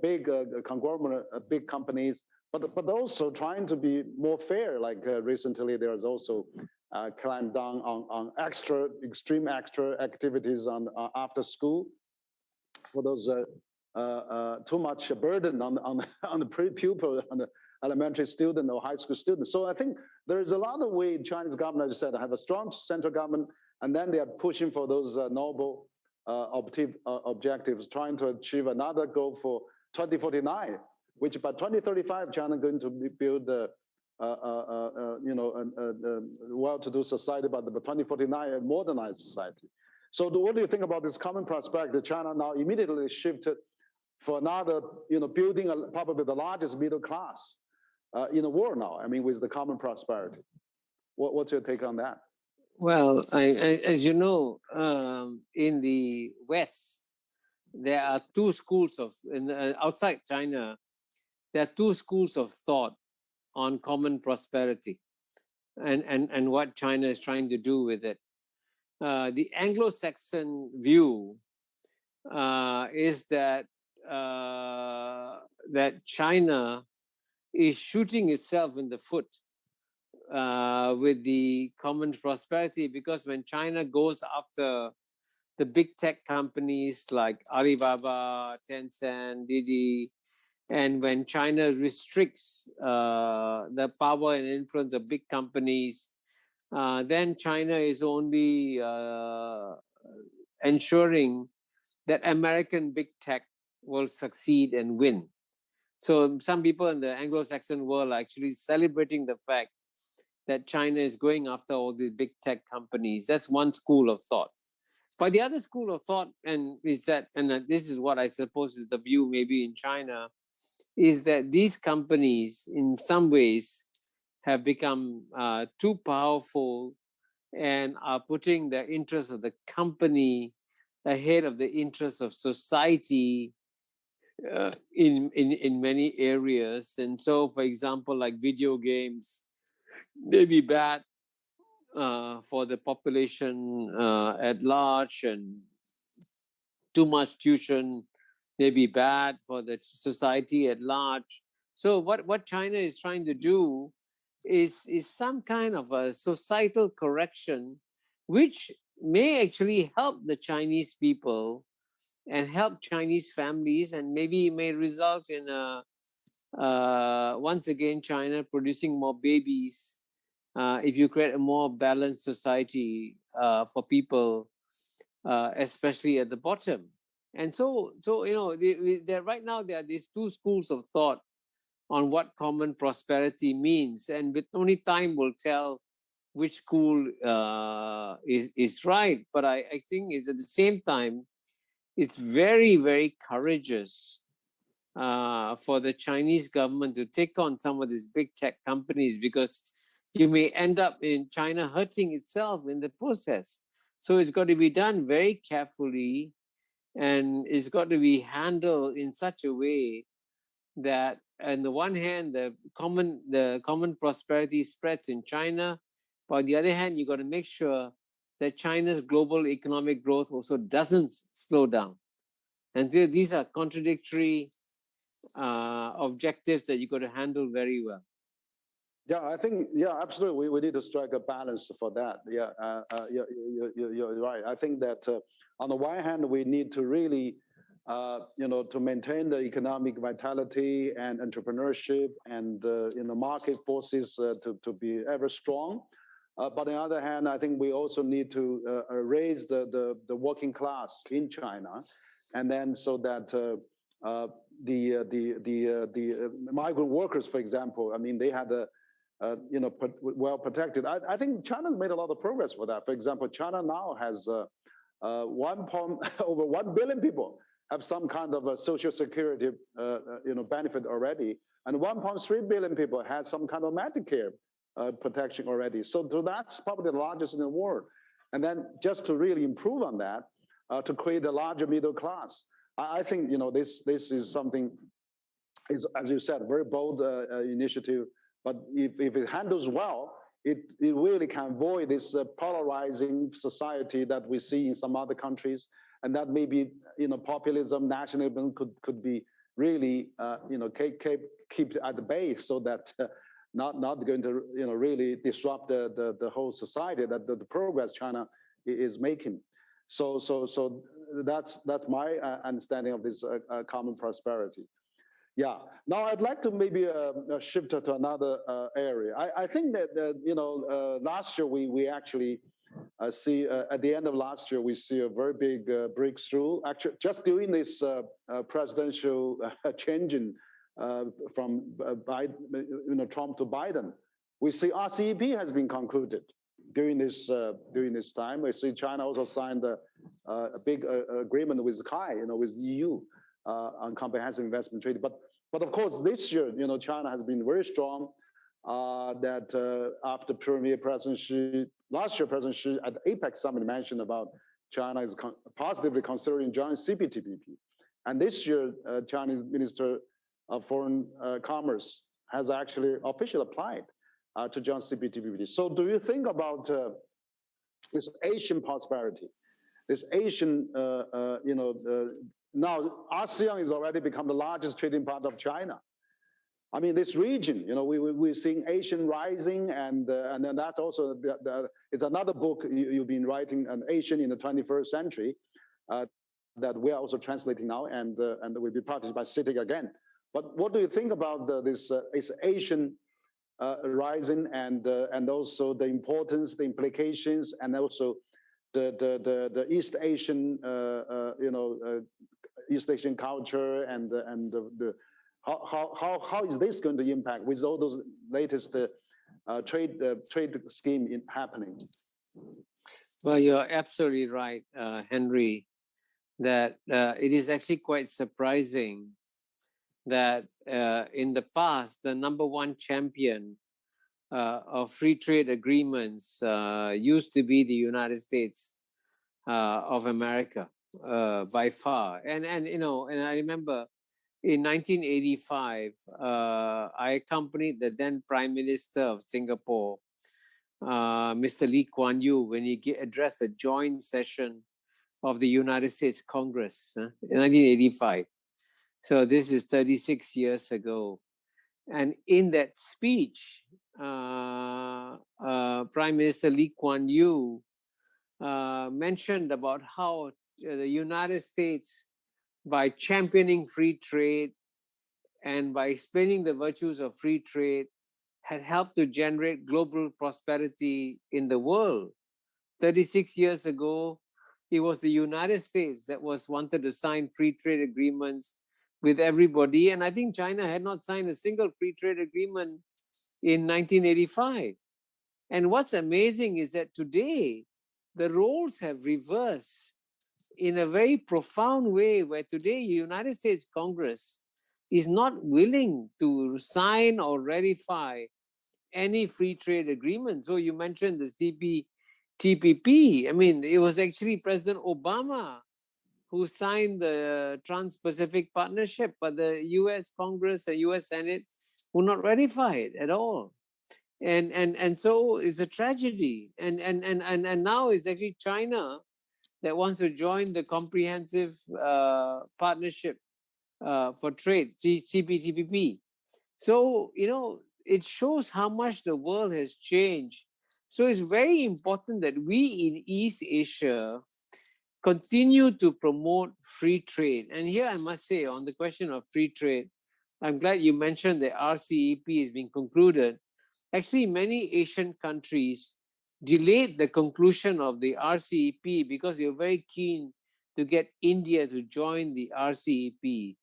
big conglomerate big companies, but also trying to be more fair. Like recently there's also clamp down on extreme extra activities on after school for those too much burden on the pupil, on the elementary student or high school student. So I think there is a lot of way Chinese government, as I said, have a strong central government, and then they are pushing for those noble objectives, trying to achieve another goal for 2049, which by 2035 China is going to build a well-to-do society, but by 2049 a modernized society. So what do you think about this common prosperity? China now immediately shifted for another, building probably the largest middle class in the world now. I mean, with the common prosperity. What's your take on that? Well, as you know, in the West, there are two schools of, outside China, there are two schools of thought on common prosperity and what China is trying to do with it. The Anglo-Saxon view is that that China is shooting itself in the foot with the common prosperity, because when China goes after the big tech companies like Alibaba, Tencent, Didi, and when China restricts the power and influence of big companies, then China is only ensuring that American big tech will succeed and win. So some people in the Anglo-Saxon world are actually celebrating the fact that China is going after all these big tech companies. That's one school of thought. But the other school of thought, and this is what I suppose is the view maybe in China, is that these companies in some ways have become too powerful and are putting the interests of the company ahead of the interests of society in many areas. And so, for example, like video games may be bad for the population at large, and too much tuition may be bad for the society at large. So what China is trying to do is some kind of a societal correction, which may actually help the Chinese people and help Chinese families, and maybe may result in once again China producing more babies if you create a more balanced society for people, especially at the bottom. And so right now there are these two schools of thought on what common prosperity means, and with only time will tell which school is right. But I think it's at the same time, it's very, very courageous for the Chinese government to take on some of these big tech companies, because you may end up in China hurting itself in the process. So it's got to be done very carefully, and it's got to be handled in such a way that, on the one hand, the common prosperity spreads in China, but on the other hand, you got to make sure that China's global economic growth also doesn't slow down. And so these are contradictory objectives that you got to handle very well. Yeah, I think, absolutely. We need to strike a balance for that. You're right. I think that on the one hand, we need to really, to maintain the economic vitality and entrepreneurship and market forces to be ever strong. But on the other hand, I think we also need to raise the working class in China, and then so that the migrant workers, for example, I mean, they had well protected. I think China's made a lot of progress for that. For example, China now has over 1 billion people have some kind of a social security benefit already, and 1.3 billion people have some kind of Medicare protection already. So that's probably the largest in the world. And then just to really improve on that, to create a larger middle class, I think this is something, is, as you said, very bold initiative. But if it handles well, it really can avoid this polarizing society that we see in some other countries, and that maybe populism, nationalism could be really keep at the base, so that not going to really disrupt the whole society, that the progress China is making. So that's my understanding of this common prosperity. Yeah. Now I'd like to maybe shift to another area. I think that last year we actually see at the end of last year we see a very big breakthrough. Actually, just during this presidential changing from Trump to Biden, we see RCEP has been concluded during this time. We see China also signed a big agreement with CAI, with EU on comprehensive investment treaty. But of course, this year, China has been very strong. That after Premier President Xi, last year President Xi at the APEC summit mentioned about China is positively considering joining CPTPP, and this year Chinese Minister of Foreign Commerce has actually officially applied to join CPTPP. So, do you think about this Asian prosperity, this Asian, now ASEAN is already become the largest trading partner of China. I mean, this region, we're seeing Asian rising, and then that's also it's another book you've been writing, an Asian in the 21st century, that we are also translating now, and will be published by CITIC again. But what do you think about this Asian rising, and also the importance, the implications, and also the East Asian, East Asian culture, and how is this going to impact with all those latest trade scheme happening? Well, you're absolutely right, Henry, that it is actually quite surprising that in the past, the #1 champion of free trade agreements used to be the United States of America by far. And I remember in 1985, I accompanied the then Prime Minister of Singapore, Mr. Lee Kuan Yew, when he addressed a joint session of the United States Congress in 1985. So this is 36 years ago. And in that speech, Prime Minister Lee Kuan Yew mentioned about how the United States, by championing free trade and by explaining the virtues of free trade, had helped to generate global prosperity in the world. 36 years ago, it was the United States that wanted to sign free trade agreements with everybody. And I think China had not signed a single free trade agreement in 1985. And what's amazing is that today, the roles have reversed in a very profound way, where today United States Congress is not willing to sign or ratify any free trade agreement. So you mentioned the CPTPP. I mean, it was actually President Obama who signed the Trans-Pacific Partnership, but the US Congress and US Senate will not ratify it at all. And so it's a tragedy. And now it's actually China that wants to join the Comprehensive Partnership for Trade, CPTPP. So, it shows how much the world has changed. So it's very important that we in East Asia continue to promote free trade. And here I must say, on the question of free trade, I'm glad you mentioned that RCEP is being concluded. Actually, many Asian countries delayed the conclusion of the RCEP because they were very keen to get India to join the RCEP.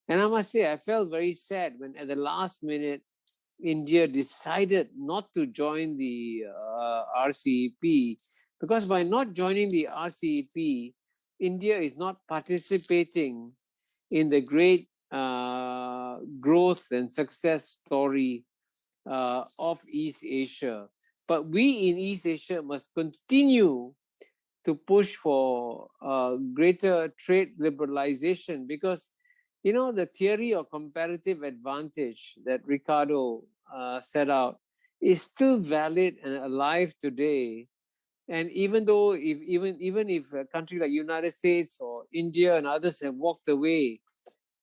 And I must say, I felt very sad when at the last minute, India decided not to join the RCEP, because by not joining the RCEP, India is not participating in the great growth and success story of East Asia. But we in East Asia must continue to push for greater trade liberalization, because you know the theory of comparative advantage that Ricardo set out is still valid and alive today. And even though even if a country like United States or India and others have walked away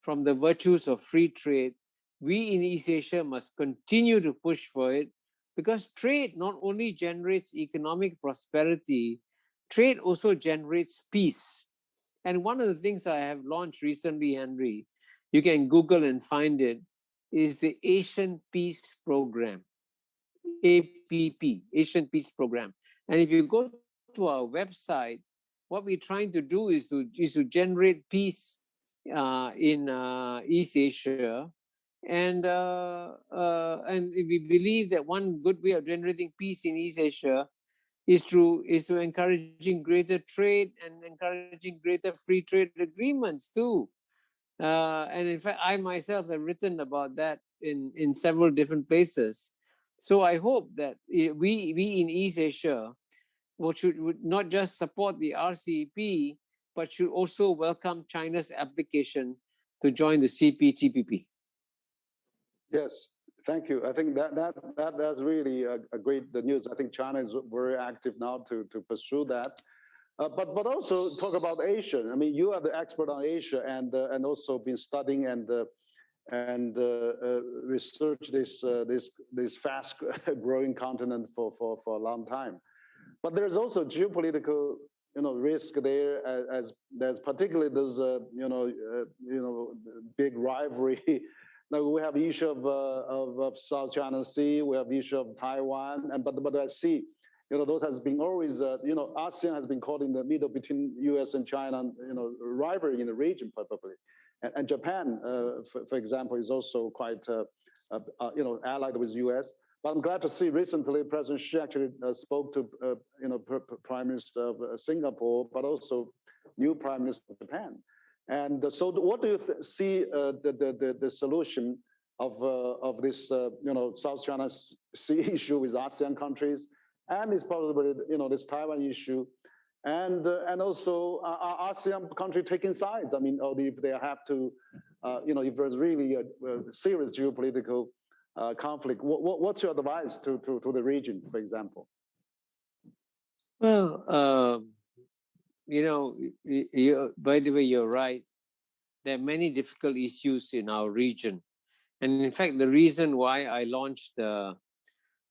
from the virtues of free trade, we in East Asia must continue to push for it, because trade not only generates economic prosperity, trade also generates peace. And one of the things I have launched recently, Henry, you can Google and find it, is the Asian Peace Program, APP, Asian Peace Program. And if you go to our website, what we're trying to do is to generate peace in East Asia. And we believe that one good way of generating peace in East Asia is through encouraging greater trade and encouraging greater free trade agreements too. And in fact, I myself have written about that in several different places. So I hope that we in East Asia would not just support the RCEP, but should also welcome China's application to join the CPTPP. Yes, thank you. I think that's really a great news. I think China is very active now to pursue that. But also talk about Asia. I mean, you are the expert on Asia and also been studying and research this fast growing continent for a long time. But there's also geopolitical risk there, as there's particularly those big rivalry. Now we have the issue of South China Sea, we have the issue of Taiwan, but I see, those has been always, ASEAN has been caught in the middle between U.S. and China, rivalry in the region probably. And Japan, for example, is also quite, allied with U.S. But I'm glad to see recently President Xi actually spoke to, Prime Minister of Singapore, but also new Prime Minister of Japan. And so, what do you see the solution of this, South China Sea issue with ASEAN countries, and it's probably this Taiwan issue, and also ASEAN country taking sides? I mean, if they have to, if there's really a serious geopolitical conflict, what's your advice to the region, for example? Well, by the way, you're right. There are many difficult issues in our region. And in fact, the reason why I launched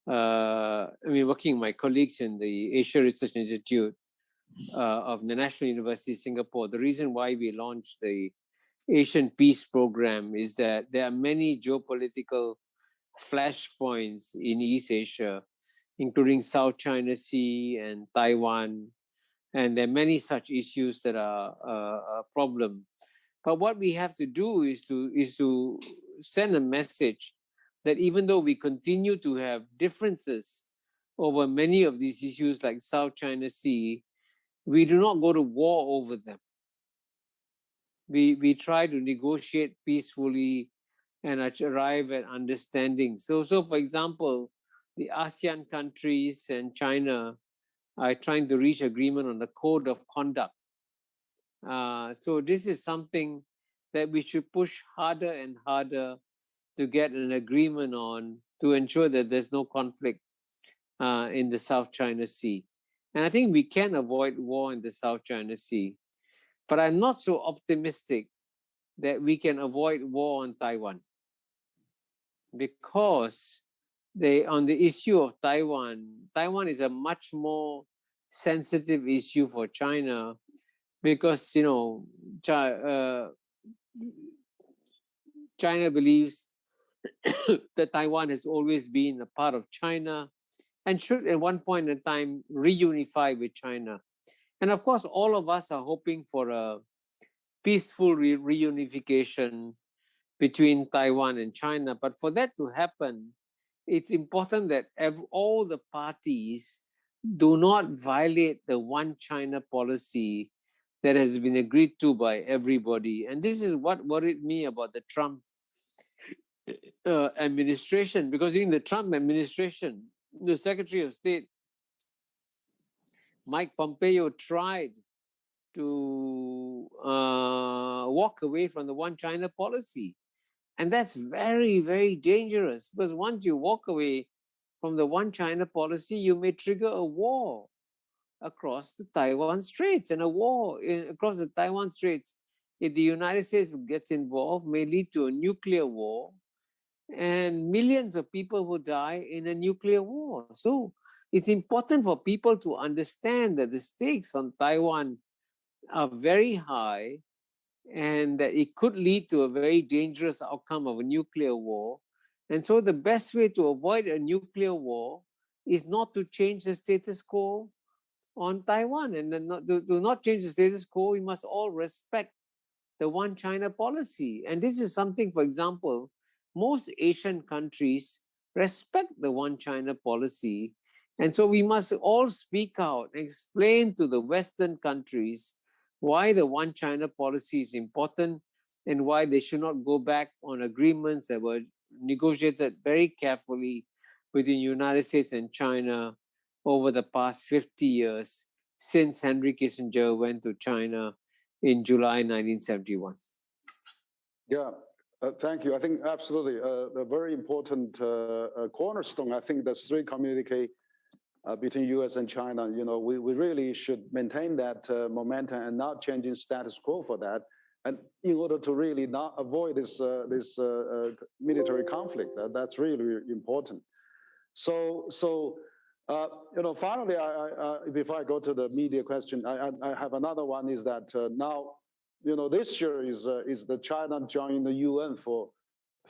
working with my colleagues in the Asia Research Institute of the National University of Singapore, the reason why we launched the Asian Peace Program is that there are many geopolitical flashpoints in East Asia, including South China Sea and Taiwan. And there are many such issues that are a problem. But what we have to do is to send a message that even though we continue to have differences over many of these issues like South China Sea, we do not go to war over them. We try to negotiate peacefully and arrive at understanding. So for example, the ASEAN countries and China are trying to reach agreement on the code of conduct. So this is something that we should push harder and harder to get an agreement on, to ensure that there's no conflict in the South China Sea. And I think we can avoid war in the South China Sea. But I'm not so optimistic that we can avoid war on Taiwan, because on the issue of Taiwan is a much more sensitive issue for China, because China believes that Taiwan has always been a part of China and should at one point in time reunify with China. And of course, all of us are hoping for a peaceful reunification between Taiwan and China. But for that to happen, it's important that all the parties do not violate the one China policy that has been agreed to by everybody. And this is what worried me about the Trump administration, because in the Trump administration, the Secretary of State, Mike Pompeo, tried to walk away from the one China policy. And that's very, very dangerous, because once you walk away from the one China policy, you may trigger a war across the Taiwan Straits, and a war across the Taiwan Straits, if the United States gets involved, may lead to a nuclear war, and millions of people will die in a nuclear war. So it's important for people to understand that the stakes on Taiwan are very high, and that it could lead to a very dangerous outcome of a nuclear war. And so the best way to avoid a nuclear war is not to change the status quo on Taiwan. And then do not change the status quo, we must all respect the one China policy. And this is something, for example, most Asian countries respect the one China policy. And so we must all speak out and explain to the Western countries why the one China policy is important and why they should not go back on agreements that were negotiated very carefully between the United States and China over the past 50 years since Henry Kissinger went to China in July 1971. Yeah, thank you. I think absolutely a very important cornerstone. I think the three communique between U.S. and China, we really should maintain that momentum and not changing status quo for that, and in order to really not avoid this military conflict. That's really important. So finally, before I go to the media question, I have another one. Is that now, this year is the China joining the UN for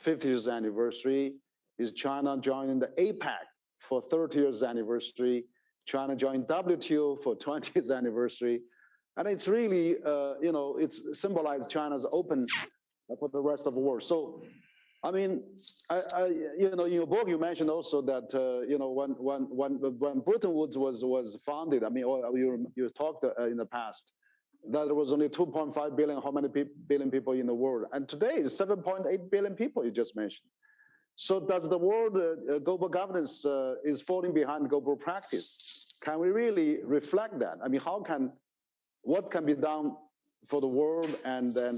50th anniversary. Is China joining the APEC for 30th anniversary? China joined WTO for 20th anniversary, and it's really, it's symbolized China's open for the rest of the world. So, I mean, in your book you mentioned also that when Bretton Woods was founded, I mean, or you talked in the past that there was only 2.5 billion, how many billion people in the world, and today is 7.8 billion people. You just mentioned. So does the world global governance is falling behind global practice? Can we really reflect that? I mean, what can be done for the world and then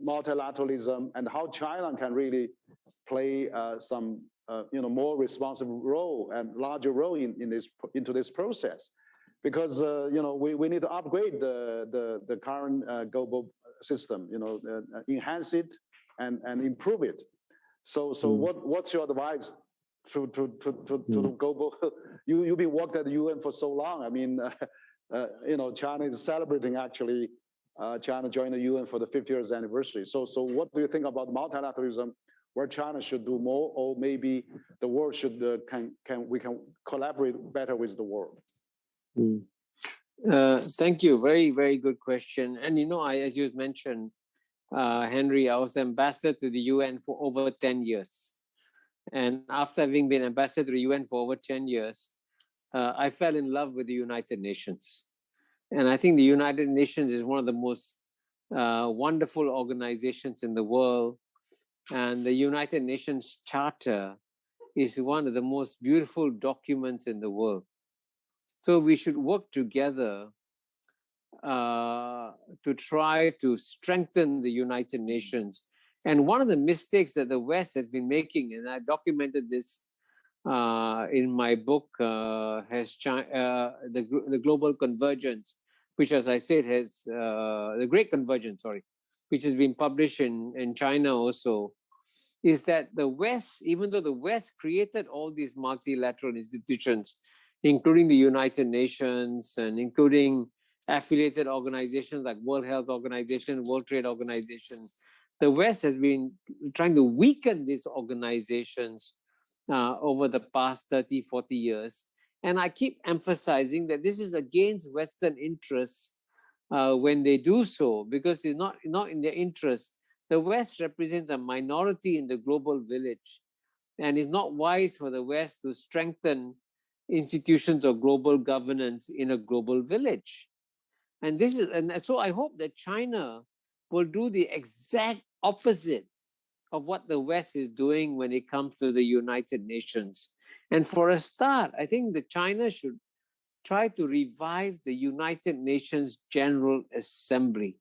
multilateralism, and how China can really play some more responsive role and larger role into this process? Because we need to upgrade the current global system, enhance it and improve it. So what's your advice to the global? You've been working at the UN for so long. I mean, China is celebrating actually. China joined the UN for the 50th anniversary. So what do you think about multilateralism, where China should do more, or maybe the world should we can collaborate better with the world? Thank you. Very, very good question. And as you mentioned, Henry, I was ambassador to the UN for over 10 years. And after having been ambassador to the UN for over 10 years, I fell in love with the United Nations. And I think the United Nations is one of the most wonderful organizations in the world. And the United Nations Charter is one of the most beautiful documents in the world. So we should work together to try to strengthen the United Nations. And one of the mistakes that the West has been making, and I documented this in my book, the Global Convergence, which, as I said, has the Great Convergence, which has been published in China also, is that the West, even though the West created all these multilateral institutions, including the United Nations and including affiliated organizations like World Health Organization, World Trade Organization, the West has been trying to weaken these organizations over the past 30, 40 years. And I keep emphasizing that this is against Western interests when they do so, because it's not in their interest. The West represents a minority in the global village, and it's not wise for the West to strengthen institutions of global governance in a global village. And so I hope that China will do the exact opposite of what the West is doing when it comes to the United Nations. And for a start, I think that China should try to revive the United Nations General Assembly.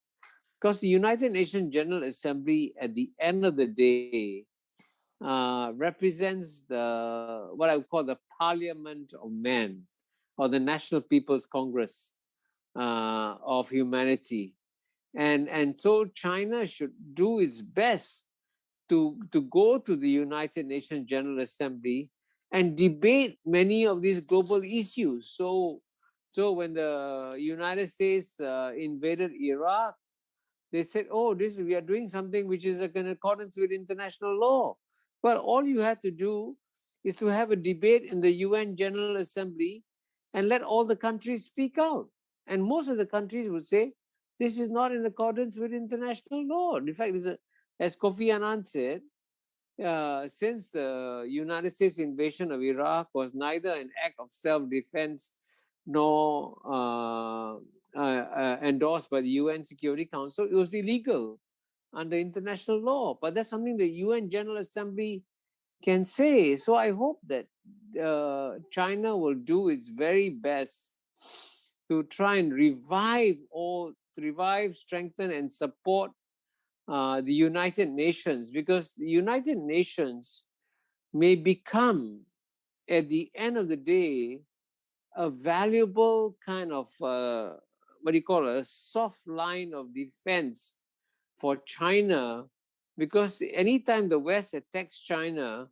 Because the United Nations General Assembly, at the end of the day, represents what I would call the Parliament of Man, or the National People's Congress of humanity. And so China should do its best to go to the United Nations General Assembly and debate many of these global issues. So when the United States invaded Iraq, they said, oh, we are doing something which is in accordance with international law. Well, all you have to do is to have a debate in the UN General Assembly and let all the countries speak out. And most of the countries would say, this is not in accordance with international law. In fact, as Kofi Annan said, since the United States invasion of Iraq was neither an act of self-defense nor endorsed by the UN Security Council, it was illegal under international law. But that's something the UN General Assembly can say. So I hope that China will do its very best to try and revive, strengthen, and support the United Nations, because the United Nations may become, at the end of the day, a valuable kind of, a soft line of defense for China, because anytime the West attacks China,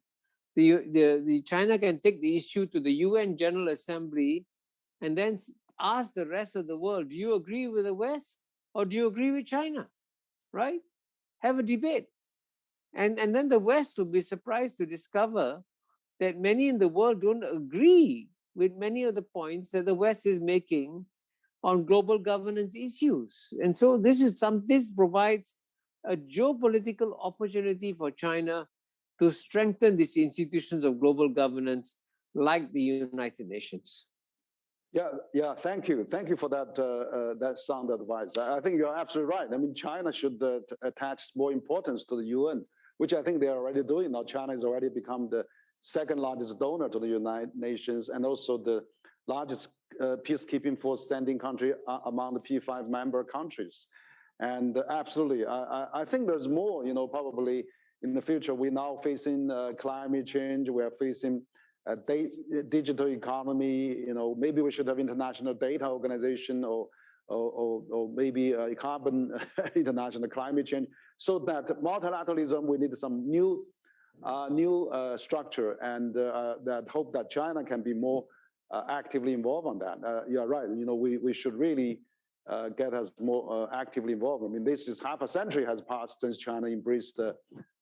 the China can take the issue to the UN General Assembly and then ask the rest of the world, do you agree with the West or do you agree with China, right? Have a debate. And then the West will be surprised to discover that many in the world don't agree with many of the points that the West is making on global governance issues. And so this provides a geopolitical opportunity for China to strengthen these institutions of global governance like the United Nations. Yeah, thank you for that sound advice. I think you're absolutely right. I mean, China should attach more importance to the UN, which I think they're already doing now. China has already become the second largest donor to the United Nations, and also the largest peacekeeping force sending country among the P5 member countries. And absolutely, I think there's more, probably in the future. We're now facing climate change. We are facing digital economy. Maybe we should have international data organization, or maybe a carbon international climate change. So that multilateralism, we need some new structure, and that hope that China can be more actively involved on that. You're right. We should really get us more actively involved. I mean, this is half a century has passed since China embraced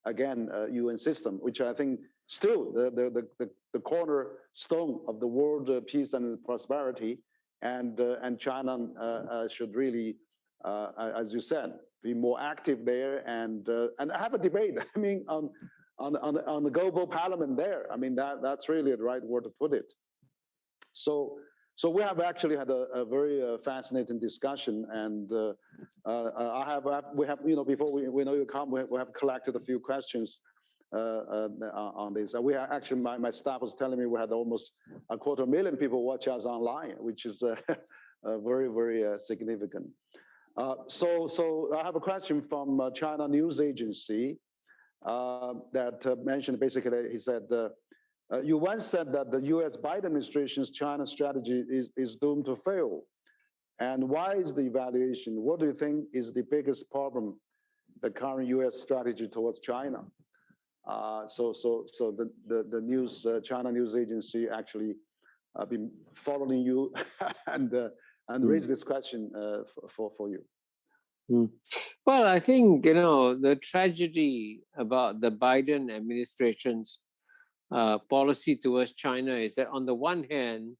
again UN system, which I think still the cornerstone of the world peace and prosperity. And China should really, as you said, be more active there and have a debate. I mean, on the global parliament there. I mean, that's really the right word to put it. So we have actually had a very fascinating discussion, and we have before we know you come, we have collected a few questions on this. We are actually, my staff was telling me we had almost 250,000 people watch us online, which is very, very significant. So I have a question from China News Agency that mentioned, basically, he said, you once said that the US Biden administration's China strategy is doomed to fail. And why is the evaluation? What do you think is the biggest problem, the current US strategy towards China? So the news, China News Agency actually been following you and raised this question for you. Well, I think, the tragedy about the Biden administration's policy towards China is that on the one hand,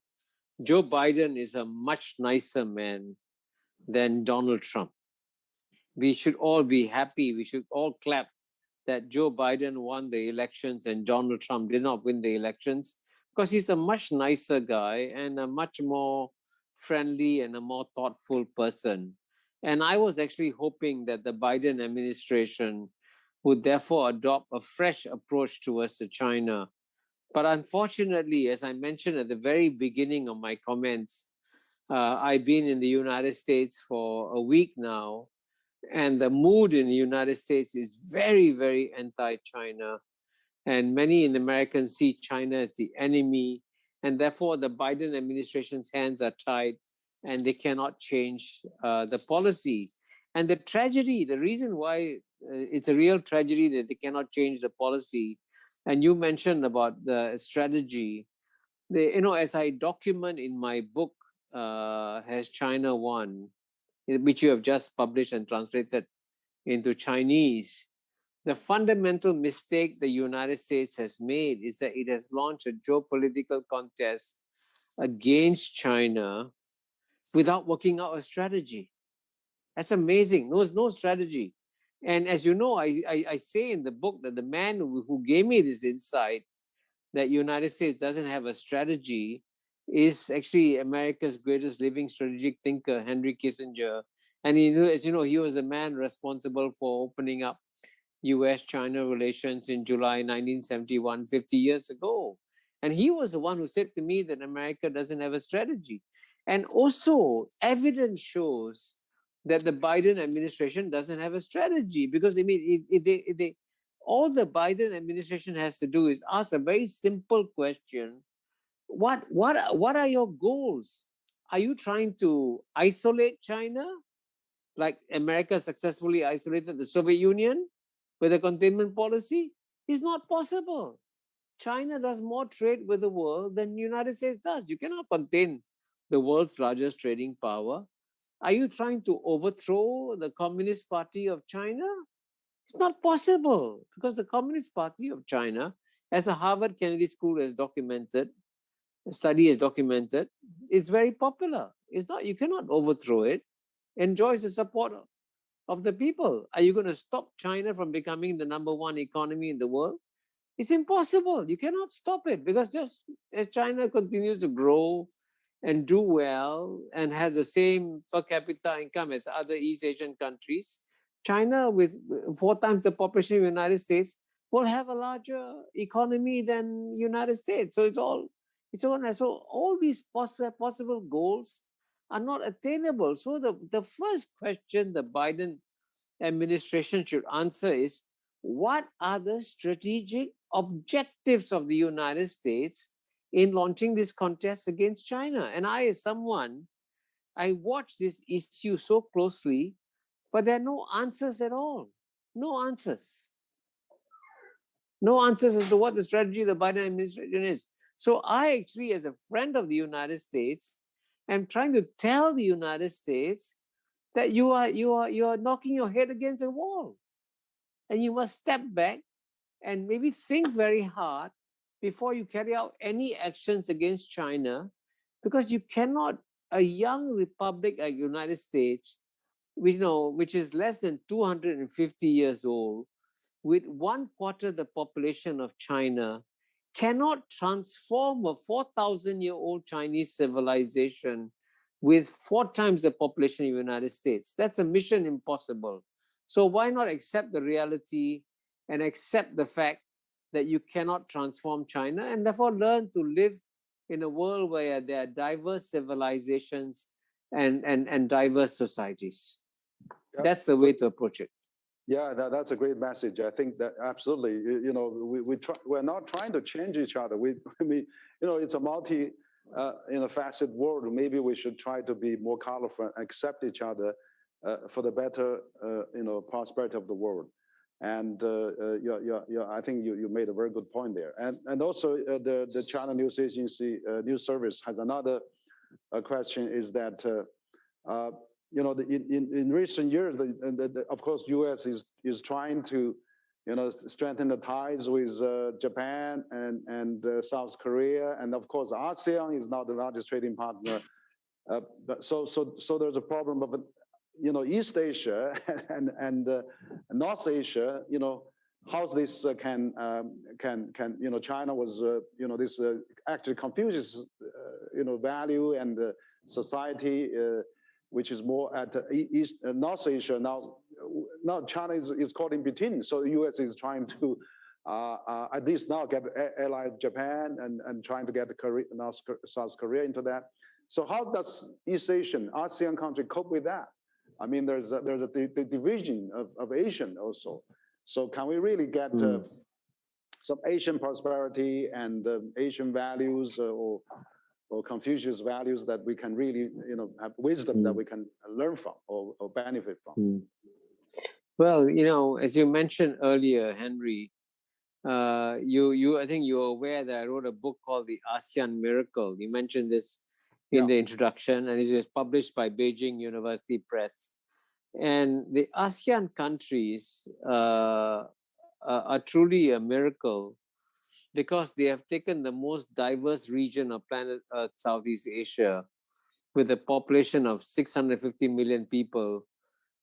Joe Biden is a much nicer man than Donald Trump. We should all be happy. We should all clap that Joe Biden won the elections and Donald Trump did not win the elections, because he's a much nicer guy and a much more friendly and a more thoughtful person. And I was actually hoping that the Biden administration would therefore adopt a fresh approach towards China. But unfortunately, as I mentioned at the very beginning of my comments, I've been in the United States for a week now, and the mood in the United States is very, very anti-China. And many in Americans see China as the enemy. And therefore, the Biden administration's hands are tied and they cannot change the policy. And the tragedy, the reason why it's a real tragedy that they cannot change the policy, and you mentioned about the strategy, as I document in my book, Has China Won?, which you have just published and translated into Chinese, the fundamental mistake the United States has made is that it has launched a geopolitical contest against China without working out a strategy. That's amazing. There's no strategy. And as you know, I say in the book that the man who gave me this insight that United States doesn't have a strategy is actually America's greatest living strategic thinker, Henry Kissinger. And as you know, he was the man responsible for opening up US-China relations in July 1971, 50 years ago. And he was the one who said to me that America doesn't have a strategy. And also, evidence shows that the Biden administration doesn't have a strategy, because all the Biden administration has to do is ask a very simple question. What are your goals? Are you trying to isolate China, like America successfully isolated the Soviet Union with a containment policy? It's not possible. China does more trade with the world than the United States does. You cannot contain the world's largest trading power. Are you trying to overthrow the Communist Party of China? It's not possible, because the Communist Party of China, as a Harvard Kennedy School has documented, a study has documented, is very popular. It's not, you cannot overthrow it. Enjoys the support of the people. Are you going to stop China from becoming the #1 economy in the world? It's impossible. You cannot stop it, because just as China continues to grow and do well and has the same per capita income as other East Asian countries, China, with 4 times the population of the United States, will have a larger economy than the United States. So so all these possible goals are not attainable. So the first question the Biden administration should answer is, what are the strategic objectives of the United States in launching this contest against China? And I, as someone, I watch this issue so closely, but there are no answers at all. No answers. No answers as to what the strategy of the Biden administration is. So I actually, as a friend of the United States, am trying to tell the United States that you are knocking your head against a wall, and you must step back and maybe think very hard before you carry out any actions against China, because you cannot, a young republic like United States, which is less than 250 years old, with 1/4 the population of China, cannot transform a 4,000-year-old Chinese civilization with 4 times the population of the United States. That's a mission impossible. So why not accept the reality and accept the fact that you cannot transform China, and therefore learn to live in a world where there are diverse civilizations and diverse societies. Yep. That's the way to approach it. Yeah, that's a great message. I think that absolutely, we're not trying to change each other. It's a faceted world. Maybe we should try to be more colorful and accept each other for the better, prosperity of the world. And I think you made a very good point there. And also the China News Agency News Service has another question, is that in recent years, of course, U.S. is trying to strengthen the ties with Japan and South Korea, and of course ASEAN is now the largest trading partner So there's a problem of, East Asia and North Asia. How this can China was this actually Confucius value and society which is more at East North Asia now China is caught in between. So the U.S. is trying to at least now get allied Japan and trying to get South Korea into that. So how does East Asian ASEAN country cope with that? I mean, there's a division of Asian also. So can we really get some Asian prosperity and Asian values or Confucius values that we can really have wisdom that we can learn from or benefit from? Well, as you mentioned earlier, Henry, I think you're aware that I wrote a book called The ASEAN Miracle. You mentioned this in the introduction, and it was published by Beijing University Press. And the ASEAN countries are truly a miracle because they have taken the most diverse region of planet Earth, Southeast Asia, with a population of 650 million people.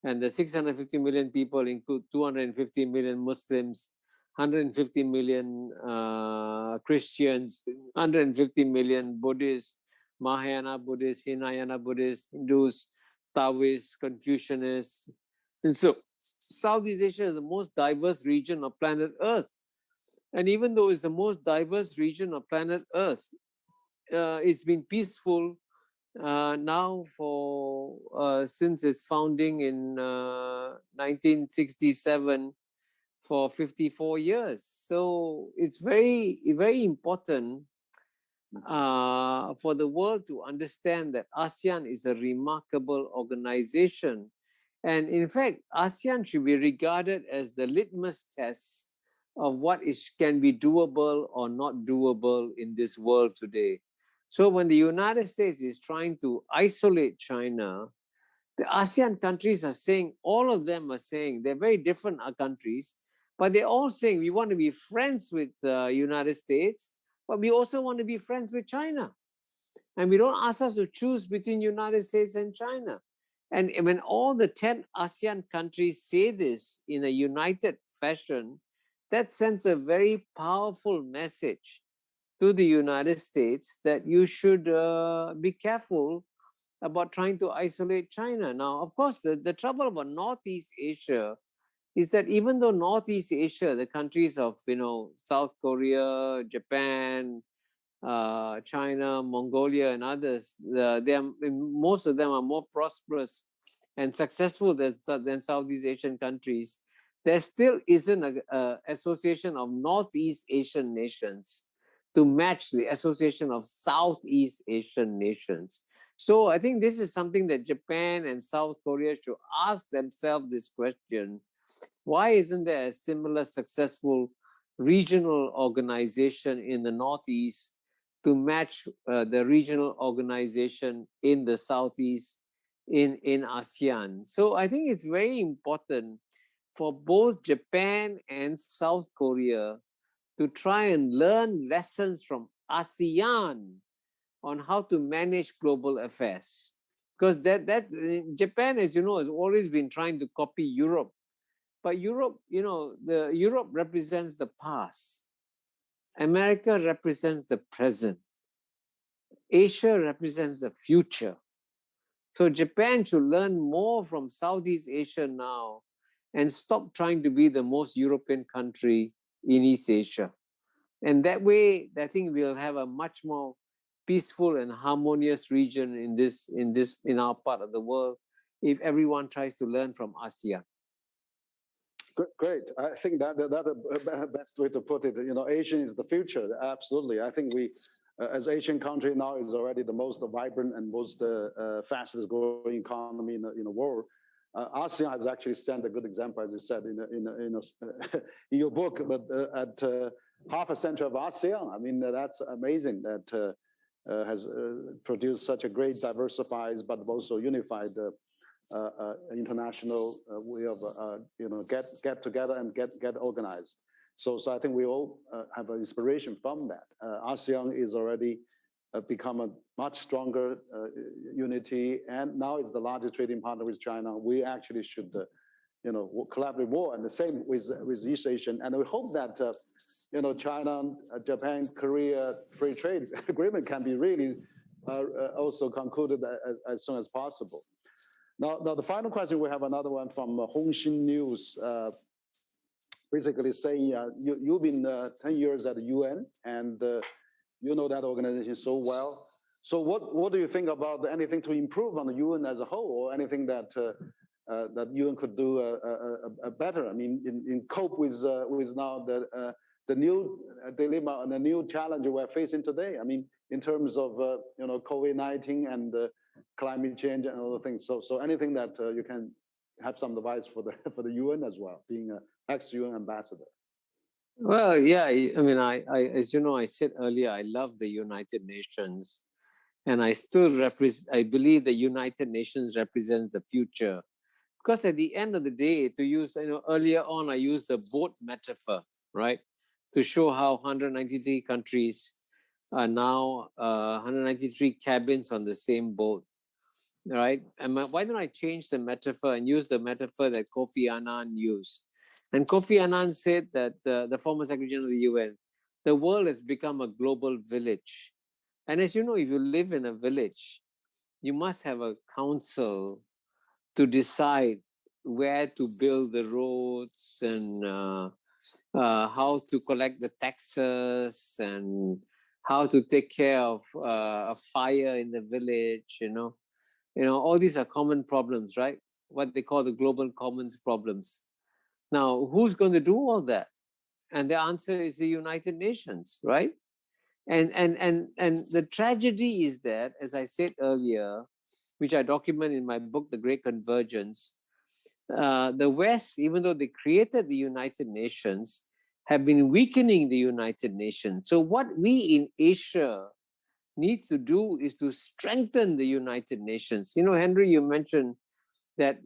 And the 650 million people include 250 million Muslims, 150 million Christians, 150 million Buddhists, Mahayana Buddhists, Hinayana Buddhists, Hindus, Taoists, Confucianists. And so Southeast Asia is the most diverse region of planet Earth. And even though it's the most diverse region of planet Earth, it's been peaceful now for since its founding in 1967 for 54 years. So it's very, very important for the world to understand that ASEAN is a remarkable organization. And in fact, ASEAN should be regarded as the litmus test of what can be doable or not doable in this world today. So when the United States is trying to isolate China, the ASEAN countries are saying, all of them are saying, they're very different countries, but they're all saying we want to be friends with the United States, but we also want to be friends with China. And we don't ask us to choose between United States and China. And when all the 10 ASEAN countries say this in a united fashion, that sends a very powerful message to the United States that you should be careful about trying to isolate China. Now, of course, the trouble about Northeast Asia is that even though Northeast Asia, the countries of South Korea, Japan, China, Mongolia, and others, most of them are more prosperous and successful than Southeast Asian countries. There still isn't an association of Northeast Asian nations to match the association of Southeast Asian nations. So I think this is something that Japan and South Korea should ask themselves this question. Why isn't there a similar successful regional organization in the Northeast to match the regional organization in the Southeast in ASEAN? So I think it's very important for both Japan and South Korea to try and learn lessons from ASEAN on how to manage global affairs. Because Japan, as you know, has always been trying to copy Europe. But Europe, Europe represents the past. America represents the present. Asia represents the future. So Japan should learn more from Southeast Asia now and stop trying to be the most European country in East Asia. And that way, I think we'll have a much more peaceful and harmonious region in our part of the world if everyone tries to learn from ASEAN. Great. I think that's the best way to put it. Asia is the future. Absolutely. I think we, as Asian country now, is already the most vibrant and most fastest growing economy in the world. ASEAN has actually sent a good example, as you said in your book. But at half a century of ASEAN, I mean, that's amazing. That has produced such a great, diversified, but also unified international way of get together and get organized. So I think we all have an inspiration from that. ASEAN is already become a much stronger unity, and now it's the largest trading partner with China. We actually should, collaborate more, and the same with East Asian. And we hope that, China, Japan, Korea free trade agreement can be really also concluded as soon as possible. Now, the final question, we have another one from Hongxin News, basically saying you've been 10 years at the UN, and you know that organization so well. So what do you think about anything to improve on the UN as a whole, or anything that that UN could do better? I mean, in cope with now the new dilemma and the new challenge we're facing today. I mean, in terms of COVID-19 and climate change and other things. So anything that you can have some advice for the UN as well, being an ex-UN ambassador. Well, yeah, I mean, I as you know, I said earlier, I love the United Nations, and I still I believe the United Nations represents the future, because at the end of the day, to use, earlier on, I used the boat metaphor, right, to show how 193 countries are now 193 cabins on the same boat, right? And why don't I change the metaphor and use the metaphor that Kofi Annan used? And Kofi Annan said that, the former Secretary General of the UN, the world has become a global village. And as you know, if you live in a village, you must have a council to decide where to build the roads and how to collect the taxes and how to take care of a fire in the village, all these are common problems, right? What they call the global commons problems. Now, who's going to do all that? And the answer is the United Nations, right? And the tragedy is that, as I said earlier, which I document in my book, The Great Convergence, the West, even though they created the United Nations, have been weakening the United Nations. So what we in Asia need to do is to strengthen the United Nations. Henry, you mentioned that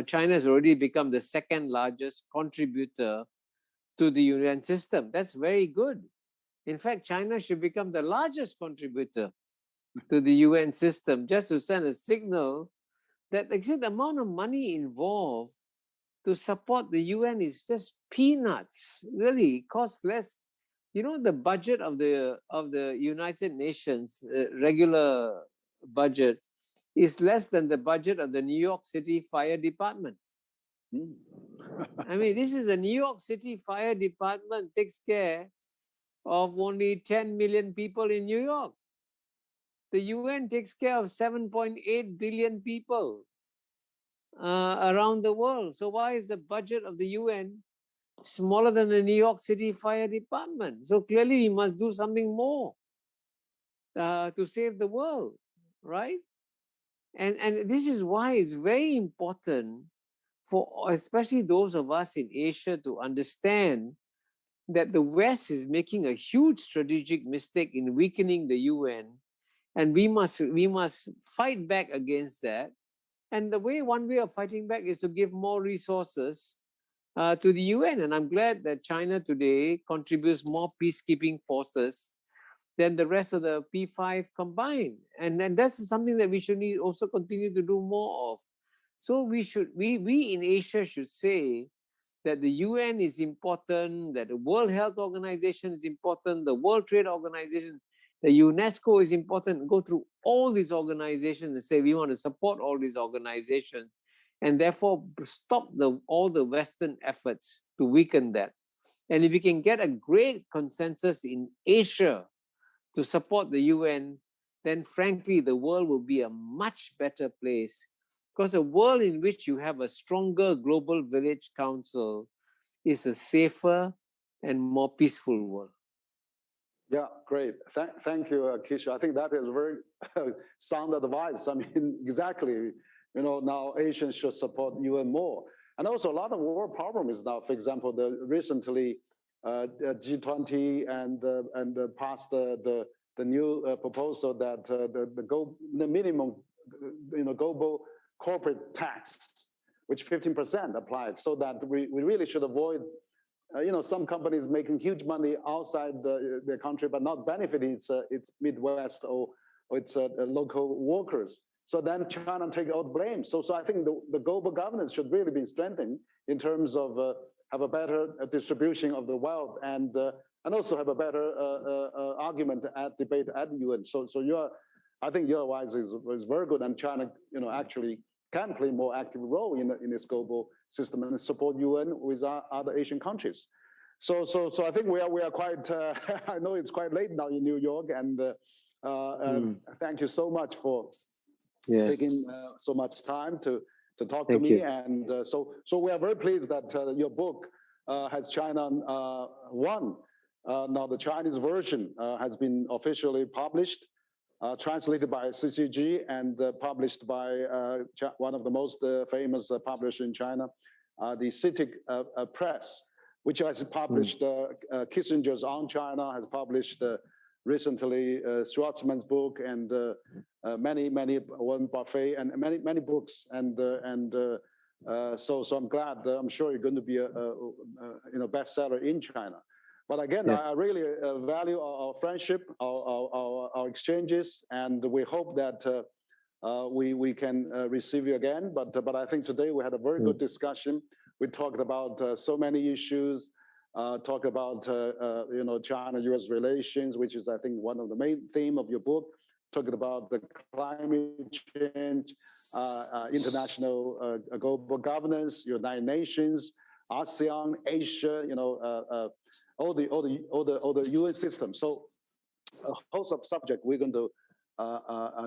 China has already become the second largest contributor to the UN system. That's very good. In fact, China should become the largest contributor to the UN system, just to send a signal that the amount of money involved to support the UN is just peanuts. Really, it costs less. The budget of the United Nations regular budget is less than the budget of the New York City Fire Department. I mean, this is the New York City Fire Department takes care of only 10 million people in New York. The UN takes care of 7.8 billion people around the world. So why is the budget of the UN smaller than the New York City Fire Department? So clearly we must do something more to save the world, right? And this is why it's very important for especially those of us in Asia to understand that the West is making a huge strategic mistake in weakening the UN, and we must fight back against that. And one way of fighting back is to give more resources to the UN. And I'm glad that China today contributes more peacekeeping forces than the rest of the P5 combined. And that's something that we should also continue to do more of. So we in Asia should say that the UN is important, that the World Health Organization is important, the World Trade Organization, the UNESCO is important. Go through all these organizations and say we want to support all these organizations, and therefore stop all the Western efforts to weaken that. And if we can get a great consensus in Asia to support the UN, then frankly, the world will be a much better place, because a world in which you have a stronger global village council is a safer and more peaceful world. Yeah, great. Thank you, Kishore. I think that is very sound advice. I mean, exactly. Now Asians should support UN more. And also a lot of world problems now. For example, the recently G20 and passed the new proposal that the minimum global corporate tax, which 15% applied, so that we really should avoid some companies making huge money outside their country, but not benefiting its Midwest or its local workers. So then China take all the blame. So I think the global governance should really be strengthened in terms of have a better distribution of the wealth and also have a better argument at debate at the UN. So I think your advice is very good, and China actually can play a more active role in this global system and support UN with other Asian countries. So I think we are quite. I know it's quite late now in New York, and thank you so much for taking so much time to talk to me. And so we are very pleased that your book has China won. Now the Chinese version has been officially published, translated by CCG and published by one of the most famous publishers in China, the CITIC Press, which has published Kissinger's On China, has published recently Schwartzman's book, and many Warren Buffett, and many books, and so I'm glad. I'm sure you're going to be a bestseller in China. But again, I really value our friendship, our exchanges, and we hope that we can receive you again. But I think today we had a very good discussion. We talked about so many issues. Talk about China-U.S. relations, which is I think one of the main theme of your book. Talking about the climate change, international global governance, United Nations, ASEAN, Asia, all the UN system. So a host of subject we're going to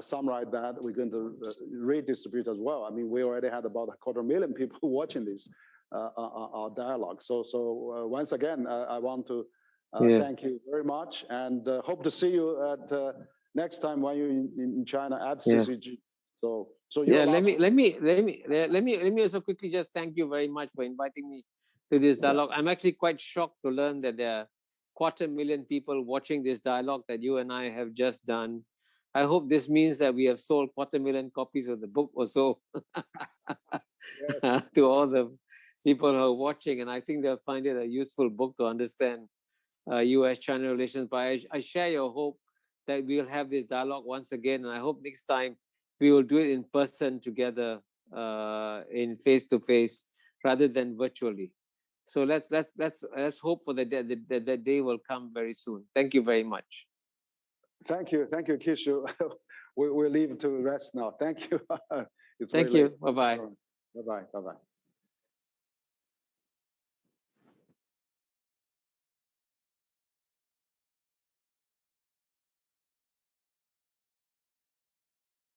summarize that. We're going to redistribute as well. I mean, we already had about 250,000 people watching this our dialogue. So once again, I want to thank you very much, and hope to see you at next time when you're in China at CCG. So let me also quickly just thank you very much for inviting me to this dialogue. I'm actually quite shocked to learn that there are 250,000 people watching this dialogue that you and I have just done. I hope this means that we have sold 250,000 copies of the book or so to all the people who are watching, and I think they'll find it a useful book to understand U.S.-China relations. But I share your hope that we'll have this dialogue once again, and I hope next time we will do it in person together, in face-to-face, rather than virtually. So let's hope for that day will come very soon. Thank you very much. Thank you, Kishore. We'll leave it to rest now. Thank you. Thank you. Bye-bye. Bye-bye.